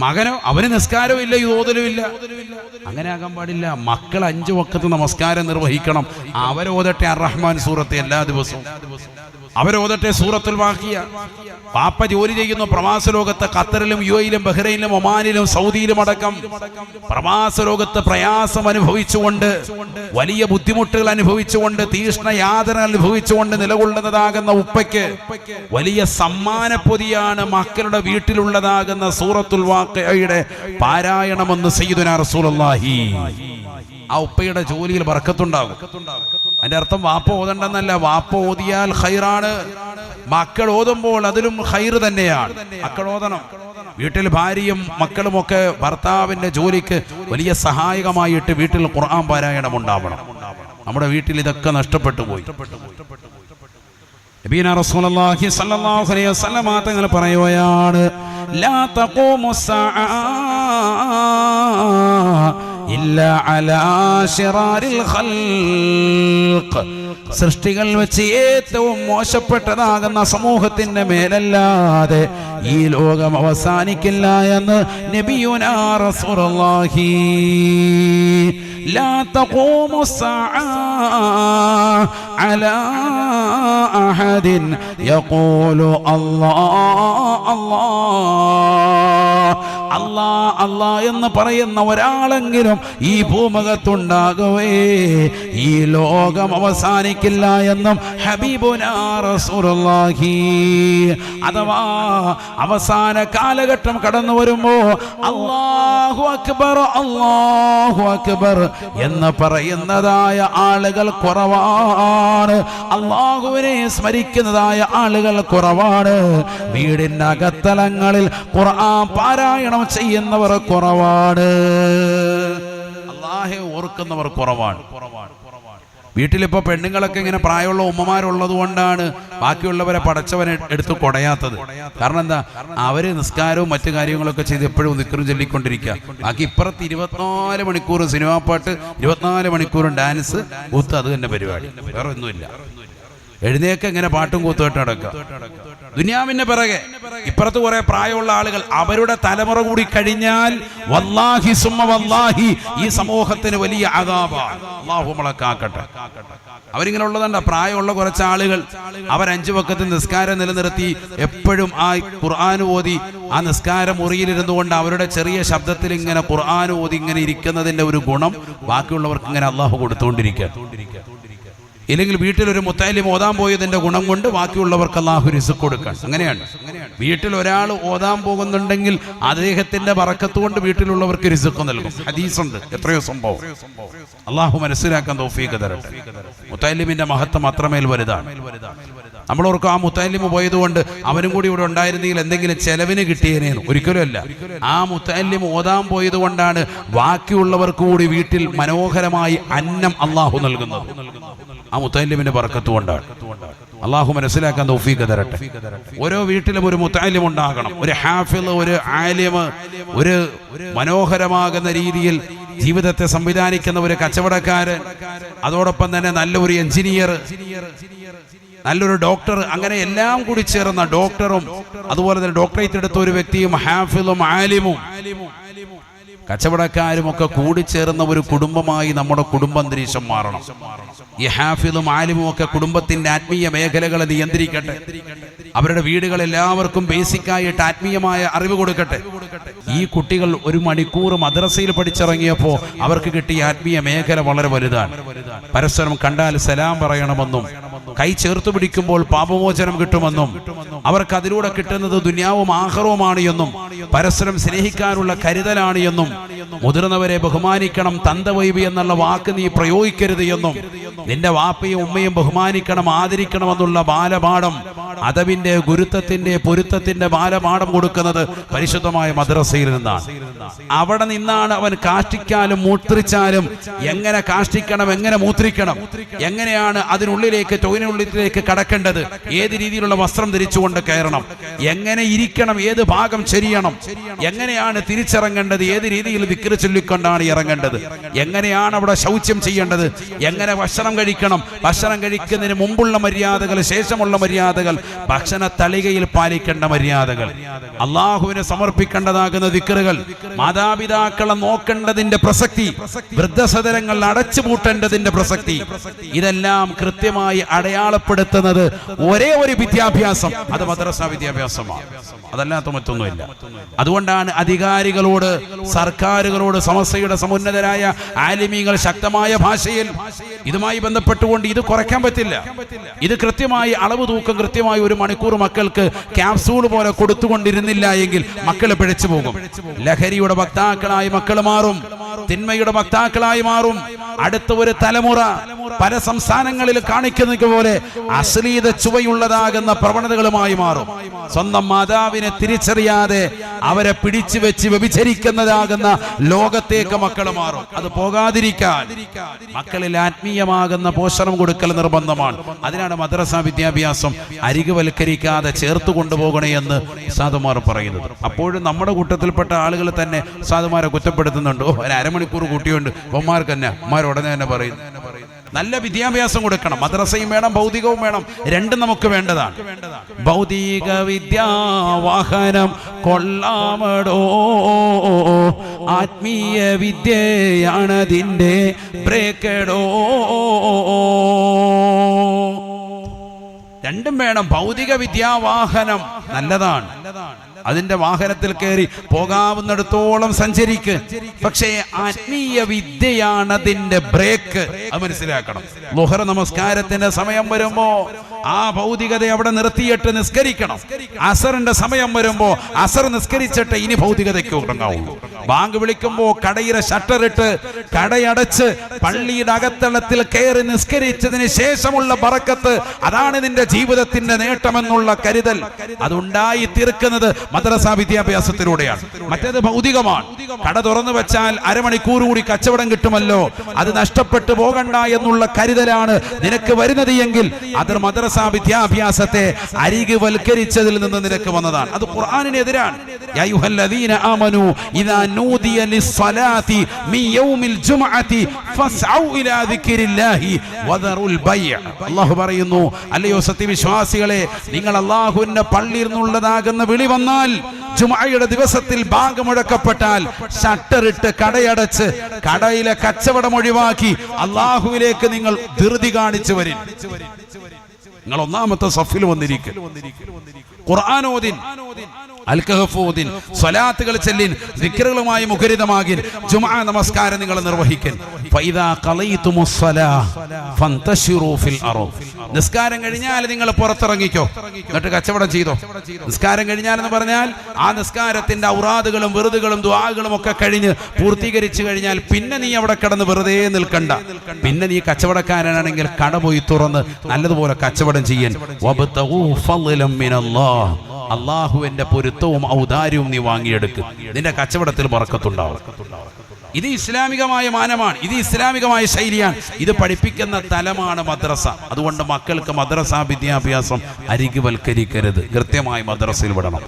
മകനോ അവന് നിസ്കാരവും ഇല്ല, ഈ ഓതലും ഇല്ല. അങ്ങനെ ആകാൻ പാടില്ല. മക്കൾ 5 വഖത്ത് നമസ്കാരം നിർവഹിക്കണം. അവരോതട്ടെ റഹ്മാൻ സൂറത്ത് എല്ലാ ദിവസവും, അവരോതട്ടെ സൂറത്തുൽ വാഖിയ. പാപ്പ ജോലി ചെയ്യുന്ന പ്രവാസ ലോകത്ത് ഖത്തറിലും യുഎഇയിലും ബഹ്റൈനിലും ഒമാനിലും സൗദിയിലും അടക്കം പ്രവാസ ലോകത്ത് പ്രയാസം അനുഭവിച്ചുകൊണ്ട്, വലിയ ബുദ്ധിമുട്ടുകൾ അനുഭവിച്ചുകൊണ്ട്, തീഷ്ണ യാതന അനുഭവിച്ചുകൊണ്ട് നിലകൊള്ളുന്നതാകുന്ന ഉപ്പയ്ക്ക് വലിയ സമ്മാനപ്പൊതിയാണ് മക്കളുടെ വീട്ടിലുള്ളതാകുന്ന സൂറത്തുൽ വാഖിയയുടെ പാരായണമെന്ന് സയ്യിദുനാ റസൂലുള്ളാഹി. ആ ഉപ്പയുടെ ജോലിയിൽ ബർക്കത്തുണ്ടാകും. അതിന്റെ അർത്ഥം വാപ്പ ഓതണ്ടെന്നല്ല, വാപ്പ ഓതിയാൽ ഖൈറാണ്. മക്കൾ ഓതുമ്പോൾ അതിലും ഖൈർ തന്നെയാണ്. മക്കൾ ഓതണം. വീട്ടിൽ ഭാര്യയും മക്കളുമൊക്കെ ഭർത്താവിന്റെ ജോലിക്ക് വലിയ സഹായകമായിട്ട് വീട്ടിൽ ഖുർആൻ പാരായണം ഉണ്ടാവണം. നമ്മുടെ വീട്ടിൽ ഇതൊക്കെ നഷ്ടപ്പെട്ടു പോയി. നബിയുനാ റസൂലുള്ളാഹി സ്വല്ലല്ലാഹു അലൈഹി വസല്ലം തങ്ങൾ പറയുകയാണ്, ലാ തഖൂമുസ്സാഅ ഇല്ലാ അലാ ശിറാരിൽ ഖൽഖ്. സൃഷ്ടികൾ വെച്ച് ഏറ്റവും മോശപ്പെട്ടതാകുന്ന സമൂഹത്തിന്റെ മേലല്ലാതെ ഈ ലോകം അവസാനിക്കില്ല എന്ന് നബിയുനാ റസൂലുള്ളാഹി. ലാ തഖൂമുസ്സാഅ അലാ അഹദിൻ യഖൂലു അല്ലാഹ് അല്ലാഹ് അല്ലാഹ് അല്ലാഹ് എന്ന് പറയുന്ന ഒരാളെങ്കിലും ഈ ഭൂമുഖത്തുണ്ടാകവേ ഈ ലോകം അവസാനിക്കില്ല എന്നും ഹബീബുനാ റസൂലുള്ളാഹി. അഥവാ അവസാന കാലഘട്ടം കടന്നു വരുമ്പോ അല്ലാഹു അക്ബർ അല്ലാഹു അക്ബർ എന്ന് പറയുന്നതായ ആളുകൾ കുറവാണ്. അല്ലാഹുവിനെ സ്മരിക്കുന്നതായ ആളുകൾ കുറവാണ്. വീടിന്റെ അകത്തലങ്ങളിൽ ഖുർആൻ പാരായണം ചെയ്യുന്നവർ കുറവാണ്. അല്ലാഹുവെ ഓർക്കുന്നവർ കുറവാണ്. വീട്ടിലിപ്പോ പെണ്ണുങ്ങളൊക്കെ ഇങ്ങനെ പ്രായമുള്ള ഉമ്മമാരുള്ളത് കൊണ്ടാണ് ബാക്കിയുള്ളവരെ പടച്ചവനെ എടുത്ത് കൊടയാത്തത്. കാരണം എന്താ? അവര് നിസ്കാരവും മറ്റു കാര്യങ്ങളൊക്കെ ചെയ്ത് എപ്പോഴും നിക്കറും ചൊല്ലിക്കൊണ്ടിരിക്കുക. ബാക്കി ഇപ്പുറത്ത് 24 മണിക്കൂറും സിനിമാ പാട്ട്, 24 മണിക്കൂറും ഡാൻസ്, കൂത്ത്, അത് തന്നെ പരിപാടി, വേറെ ഒന്നുമില്ല. എഴുന്നേക്ക് ഇങ്ങനെ പാട്ടും കൂത്തുകെട്ട് നടക്കുക ദുനിയാവിന്റെ പിറകെ. ഇപ്പുറത്ത് കുറെ പ്രായമുള്ള ആളുകൾ, അവരുടെ തലമുറ കൂടി കഴിഞ്ഞാൽ വല്ലാഹി സുമ്മ വല്ലാഹി ഈ സമൂഹത്തിന് വലിയ അദാബാണ്. അല്ലാഹു നമ്മളെക്കാക്കട്ടെ. അവരിങ്ങനെ ഉള്ളതുണ്ട്. പ്രായമുള്ള കുറച്ച് ആളുകൾ അവർ 5 വഖത്ത് നിസ്കാരം നിലനിർത്തി എപ്പോഴും ആ ഖുർആൻ ഓതി ആ നിസ്കാര മുറിയിലിരുന്നു കൊണ്ട് അവരുടെ ചെറിയ ശബ്ദത്തിൽ ഇങ്ങനെ ഖുർആൻ ഓതി ഇങ്ങനെ ഇരിക്കുന്നതിന്റെ ഒരു ഗുണം ബാക്കിയുള്ളവർക്ക് ഇങ്ങനെ അല്ലാഹു കൊടുത്തുകൊണ്ടിരിക്കുക. ഇല്ലെങ്കിൽ വീട്ടിലൊരു മുത്തഅല്ലിം ഓതാൻ പോയതിന്റെ ഗുണം കൊണ്ട് ബാക്കിയുള്ളവർക്ക് അല്ലാഹു റിസ്ക് കൊടുക്കണം. അങ്ങനെയാണ്. വീട്ടിൽ ഒരാൾ ഓതാൻ പോകുന്നുണ്ടെങ്കിൽ അദ്ദേഹത്തിന്റെ ബറക്കത്ത് കൊണ്ട് വീട്ടിലുള്ളവർക്ക് റിസ്ക് നൽകും. ഹദീസുണ്ട്, എത്രയോ സംഭവം. അല്ലാഹു മനസ്സിലാക്കാൻ തൗഫീഖ് തരട്ടെ. മുത്തഅല്ലിമിന്റെ മഹത്വം അത്രമേൽ വലുതാണ്. നമ്മളോർക്ക് ആ മുത്തഅല്ലിം പോയതുകൊണ്ട് അവനും കൂടി ഇവിടെ ഉണ്ടായിരുന്നെങ്കിൽ എന്തെങ്കിലും ചെലവിന് കിട്ടിയേനേന്ന്. ഒരിക്കലുമല്ല. ആ മുത്തഅല്ലിം ഓതാൻ പോയത് കൊണ്ടാണ് ബാക്കിയുള്ളവർക്ക് കൂടി വീട്ടിൽ മനോഹരമായി അന്നം അല്ലാഹു നൽകുന്നത്. ആ മുത്തഅല്ലിമിന്റെ ബർക്കത്ത് കൊണ്ടാണ്. അല്ലാഹു മനസ്സിലാക്കാൻ തൗഫീഖ് തരട്ടെ. ഓരോ വീട്ടിലും ഒരു മുത്തഅല്ലിം ഉണ്ടാകണം. ഒരു ഹാഫിള്, ഒരു ആലിം, ഒരു മനോഹരമാകുന്ന രീതിയിൽ ജീവിതത്തെ സംവിധാനിക്കുന്ന ഒരു കച്ചവടക്കാരൻ, അതോടൊപ്പം തന്നെ നല്ലൊരു എഞ്ചിനീയർ, നല്ലൊരു ഡോക്ടർ, അങ്ങനെ എല്ലാം കൂടി ചേർന്ന ഡോക്ടറും അതുപോലെ തന്നെ ഡോക്ടറേറ്റ് എടുത്ത ഒരു വ്യക്തിയും ഹാഫിളും ആലിമും കച്ചവടക്കാരും ഒക്കെ കൂടിച്ചേർന്ന ഒരു കുടുംബമായി നമ്മുടെ കുടുംബാന്തരീക്ഷം മാറണം. ഈ ഹാഫിളും ആലിമും ഒക്കെ കുടുംബത്തിന്റെ ആത്മീയ മേഖലകളെ നിയന്ത്രിക്കട്ടെ. അവരുടെ വീടുകൾ എല്ലാവർക്കും ബേസിക്കായിട്ട് ആത്മീയമായ അറിവ് കൊടുക്കട്ടെ. ഈ കുട്ടികൾ 1 മണിക്കൂർ മദ്രസയിൽ പഠിച്ചിറങ്ങിയപ്പോ അവർക്ക് കിട്ടിയ ആത്മീയ മേഖല വളരെ വലുതാണ്. പരസ്പരം കണ്ടാൽ സലാം പറയണമെന്നും കൈ ചേർത്ത് പിടിക്കുമ്പോൾ പാപമോചനം കിട്ടുമെന്നും അവർക്ക് അതിലൂടെ കിട്ടുന്നത് ദുനിയാവും ആഖിറവുമാണ് എന്നും പരസ്പരം സ്നേഹിക്കാനുള്ള കരുതലാണ് എന്നും മുതിർന്നവരെ ബഹുമാനിക്കണം, തന്തവൈബി എന്നുള്ള വാക്ക് നീ പ്രയോഗിക്കരുത് എന്നും നിന്റെ വാപ്പയും ഉമ്മയും ബഹുമാനിക്കണം, ആദരിക്കണമെന്നുള്ള ബാലപാഠം അദബിന്റെ ഗുരുത്വത്തിന്റെ പൊരുത്തത്തിന്റെ ബാലപാഠം കൊടുക്കുന്നത് പരിശുദ്ധമായ മദ്രസയിൽ നിന്നാണ്. അവിടെ നിന്നാണ് അവൻ കാഷ്ടിക്കാനും മൂത്രിച്ചാലും എങ്ങനെ കാഷ്ടിക്കണം, എങ്ങനെ മൂത്രിക്കണം, എങ്ങനെയാണ് അതിനുള്ളിലേക്ക് ടോയിനുള്ളിലേക്ക് കടക്കേണ്ടത്, ഏത് രീതിയിലുള്ള വസ്ത്രം ധരിച്ചുകൊണ്ട് കയറണം, എങ്ങനെ ഇരിക്കണം, ഏത് ഭാഗം ശരിയണം, എങ്ങനെയാണ് തിരിച്ചിറങ്ങേണ്ടത്, ഏത് രീതിയിൽ ദിക്റ് ചൊല്ലിക്കൊണ്ടാണ് ഇറങ്ങേണ്ടത്, എങ്ങനെയാണ് അവിടെ ശൗച്യം ചെയ്യേണ്ടത്, എങ്ങനെ ഭക്ഷണം കഴിക്കണം, ഭക്ഷണം കഴിക്കുന്നതിന് മുമ്പുള്ള മര്യാദകൾ, ശേഷമുള്ള മര്യാദകൾ, ഭക്ഷണ തളികയിൽ പാലിക്കേണ്ട മര്യാദകൾ, അള്ളാഹുവിനെ സമർപ്പിക്കേണ്ടതാകുന്ന ദിക്റുകൾ, മാതാപിതാക്കളെ നോക്കേണ്ടതിന്റെ പ്രസക്തി, വൃദ്ധസദനങ്ങൾ അടച്ചുപൂട്ടേണ്ടതിന്റെ പ്രസക്തി, ഇതെല്ലാം കൃത്യമായി അടയാളപ്പെടുത്തുന്നത് ഒരേ ഒരു വിദ്യാഭ്യാസം, അത് മദ്രസ വിദ്യാഭ്യാസമാണ്. അതല്ലാത്ത മറ്റൊന്നുമില്ല. അതുകൊണ്ടാണ് അധികാരികളോട്, സർക്കാരുകളോട്, സമസ്തയുടെ സമുന്നതരായ ആലിമീങ്ങൾ ശക്തമായ ഭാഷയിൽ ഇതുമായി ബന്ധപ്പെട്ടുകൊണ്ട് ഇത് കുറയ്ക്കാൻ പറ്റില്ല, ഇത് കൃത്യമായി അളവ് തൂക്കം കൃത്യമായി 1 മണിക്കൂർ മക്കൾക്ക് ക്യാപ്സൂൾ പോലെ കൊടുത്തുകൊണ്ടിരുന്നില്ല എങ്കിൽ മക്കൾ പിഴച്ചു പോകും. ലഹരിയുടെ വക്താക്കളായി മക്കൾ മാറും, തിന്മയുടെ വക്താക്കളായി മാറും. അടുത്ത ഒരു തലമുറ പല സംസ്ഥാനങ്ങളിൽ കാണിക്കുന്നത് പോലെ അശ്ലീല ചുവയുള്ളതാകുന്ന പ്രവണതകളുമായി മാറും. സ്വന്തം മാതാവിനെ തിരിച്ചറിയാതെ അവരെ പിടിച്ചു വെച്ച് വ്യഭിചരിക്കുന്നതാകുന്ന ലോകത്തേക്ക് മക്കൾ മാറും. അത് പോകാതിരിക്കാൻ മക്കളിൽ ആത്മീയമാകുന്ന പോഷണം കൊടുക്കൽ നിർബന്ധമാണ്. അതിനാണ് മദ്രസ വിദ്യാഭ്യാസം അരികുവൽക്കരിക്കാതെ ചേർത്ത് കൊണ്ടുപോകണേ എന്ന് ഉസ്താദുമാർ പറയുന്നത്. അപ്പോഴും നമ്മുടെ കൂട്ടത്തിൽപ്പെട്ട ആളുകൾ തന്നെ ഉസ്താദുമാരെ കുറ്റപ്പെടുത്തുന്നുണ്ട്. ഒരു അരമണിക്കൂർ കൂട്ടിയുണ്ട് ഒമാർക്ക് തന്നെ, ഉടനെ തന്നെ പറയുന്നു. നല്ല വിദ്യാഭ്യാസം കൊടുക്കണം. മദ്രസയും വേണം, ഭൗതികവും വേണം, രണ്ടും നമുക്ക് വേണ്ടതാണ്. ഭൗതിക വിദ്യാവാഹനം കൊള്ളാമടോ, ആത്മീയ വിദ്യയാണതിൻ്റെ ബ്രേക്കടോ. രണ്ടും വേണം. ഭൗതിക വിദ്യാവാഹനം നല്ലതാണ്, അതിന്റെ വാഹനത്തിൽ കയറി പോകാവുന്നിടത്തോളം സഞ്ചരിക്ക്. പക്ഷേ ആത്മീയ വിദ്യയാണ് അതിന്റെ ബ്രേക്ക്, അത് മനസ്സിലാക്കണം. ളുഹർ നമസ്കാരത്തിന്റെ സമയം വരുമ്പോ ആ ഭൗതികത അവിടെ നിർത്തിയിട്ട് നിസ്കരിക്കണം. അസറിന്റെ സമയം വരുമ്പോ അസർ നിസ്കരിച്ചിട്ട് ഇനി ഭൗതികതയ്ക്ക് ഉറങ്ങാവുള്ളൂ. ബാങ്ക് വിളിക്കുമ്പോ കടയിലെ ഷട്ടറിട്ട് കടയടച്ച് പള്ളിയുടെ അകത്തളത്തിൽ കയറി നിസ്കരിച്ചതിന് ശേഷമുള്ള ബറക്കത്ത്, അതാണ് നിന്റെ ജീവിതത്തിന്റെ നേട്ടമെന്നുള്ള കരുതൽ അതുണ്ടായി തീർക്കുന്നത് മദ്രസ വിദ്യാഭ്യാസത്തിലൂടെയാണ്. മറ്റേത് ഭൗതികമാണ്. കട തുറന്നു വെച്ചാൽ അരമണിക്കൂർ കൂടി കച്ചവടം കിട്ടുമല്ലോ, അത് നഷ്ടപ്പെട്ടു പോകണ്ട എന്നുള്ള കരുതലാണ് നിനക്ക് വരുന്നത് എങ്കിൽ അത് മദ്രസ വിദ്യാഭ്യാസത്തെ അരികുവൽക്കരിച്ചതിൽ നിന്ന് നിനക്ക് വന്നതാണ്. അത് ഖുർആനിനെതിരാണ്. യാ അയ്യുഹല്ലദീന ആമനൂ ഇദാ നൂദിയ ലിസ്സലാത്തി മിൻ യൗമിൽ ജുമുഅത്തി ഫസ്ഔ ഇലാ ദിക്രില്ലാഹി വദറുൽ ബൈഅ. അല്ലാഹു പറയുന്നു, അല്ലയോ സത്യവിശ്വാസികളെ, നിങ്ങൾ അല്ലാഹുവിന്റെ പള്ളിയിൽ നിന്നുള്ളതാകുന്ന വിളി വന്നാൽ, ജുമുഅയുടെ ദിവസത്തിൽ ബാങ്ക് മുഴക്കപ്പെട്ടാൽ ഷട്ടറിട്ട് കടയടച്ച് കടയിലെ കച്ചവടം ഒഴിവാക്കി അല്ലാഹുവിലേക്ക് നിങ്ങൾ ധൃതി കാണിച്ചു വരിൻ. നിങ്ങൾ ഒന്നാമത്തെ സഫിൽ വന്നിരിക്കും. ഖുർആനോദിൻ, അൽകഹഫോദിൻ, സ്വലാത്തുകൾ ചെല്ലിൻ, ദിക്റുകളുമായി മുഖരിതമാകിൻ, ജുമുഅ നമസ്കാരം നിങ്ങൾ നിർവഹിക്കൻ. ഫൈദാ ഖളൈതുമുസ്സലാ ഫന്തശിറൂ ഫിൽ അർദ്. നിസ്കാരം കഴിഞ്ഞാൽ നിങ്ങൾ പുറത്തിറങ്ങിക്കോ, എന്നിട്ട് കച്ചവടം ചെയ്തോ. നിസ്കാരം കഴിഞ്ഞാൽ എന്ന് പറഞ്ഞാൽ ആ നിസ്കാരത്തിന്റെ ഔറാദുകളും വെറുതുകളും ദുആകളും ഒക്കെ കഴിഞ്ഞ് പൂർത്തീകരിച്ചു കഴിഞ്ഞാൽ പിന്നെ നീ അവിടെ കിടന്ന് വെറുതെ നിൽക്കണ്ട. പിന്നെ നീ കച്ചവടക്കാരനാണെങ്കിൽ കട പോയി തുറന്ന് നല്ലതുപോലെ കച്ചവടം ചെയ്യാൻ. വബ്തഗൂ ഫളലൻ മിനല്ലാഹ്, അല്ലാഹുവിന്റെ പൊരുത്തവും ഔദാര്യവും നീ വാങ്ങിയെടുക്കും. നിന്റെ കച്ചവടത്തിൽ ബറക്കത്തുണ്ടാവും. ഇത് ഇസ്ലാമികമായ മാനമാണ്, ഇത് ഇസ്ലാമികമായ ശൈലിയാണ്. ഇത് പഠിപ്പിക്കുന്ന തലമാണ് മദ്രസ. അതുകൊണ്ട് മക്കൾക്ക് മദ്രസ വിദ്യാഭ്യാസം അരികുവൽക്കരിക്കരുത്, കൃത്യമായി മദ്രസയിൽ വിടണം.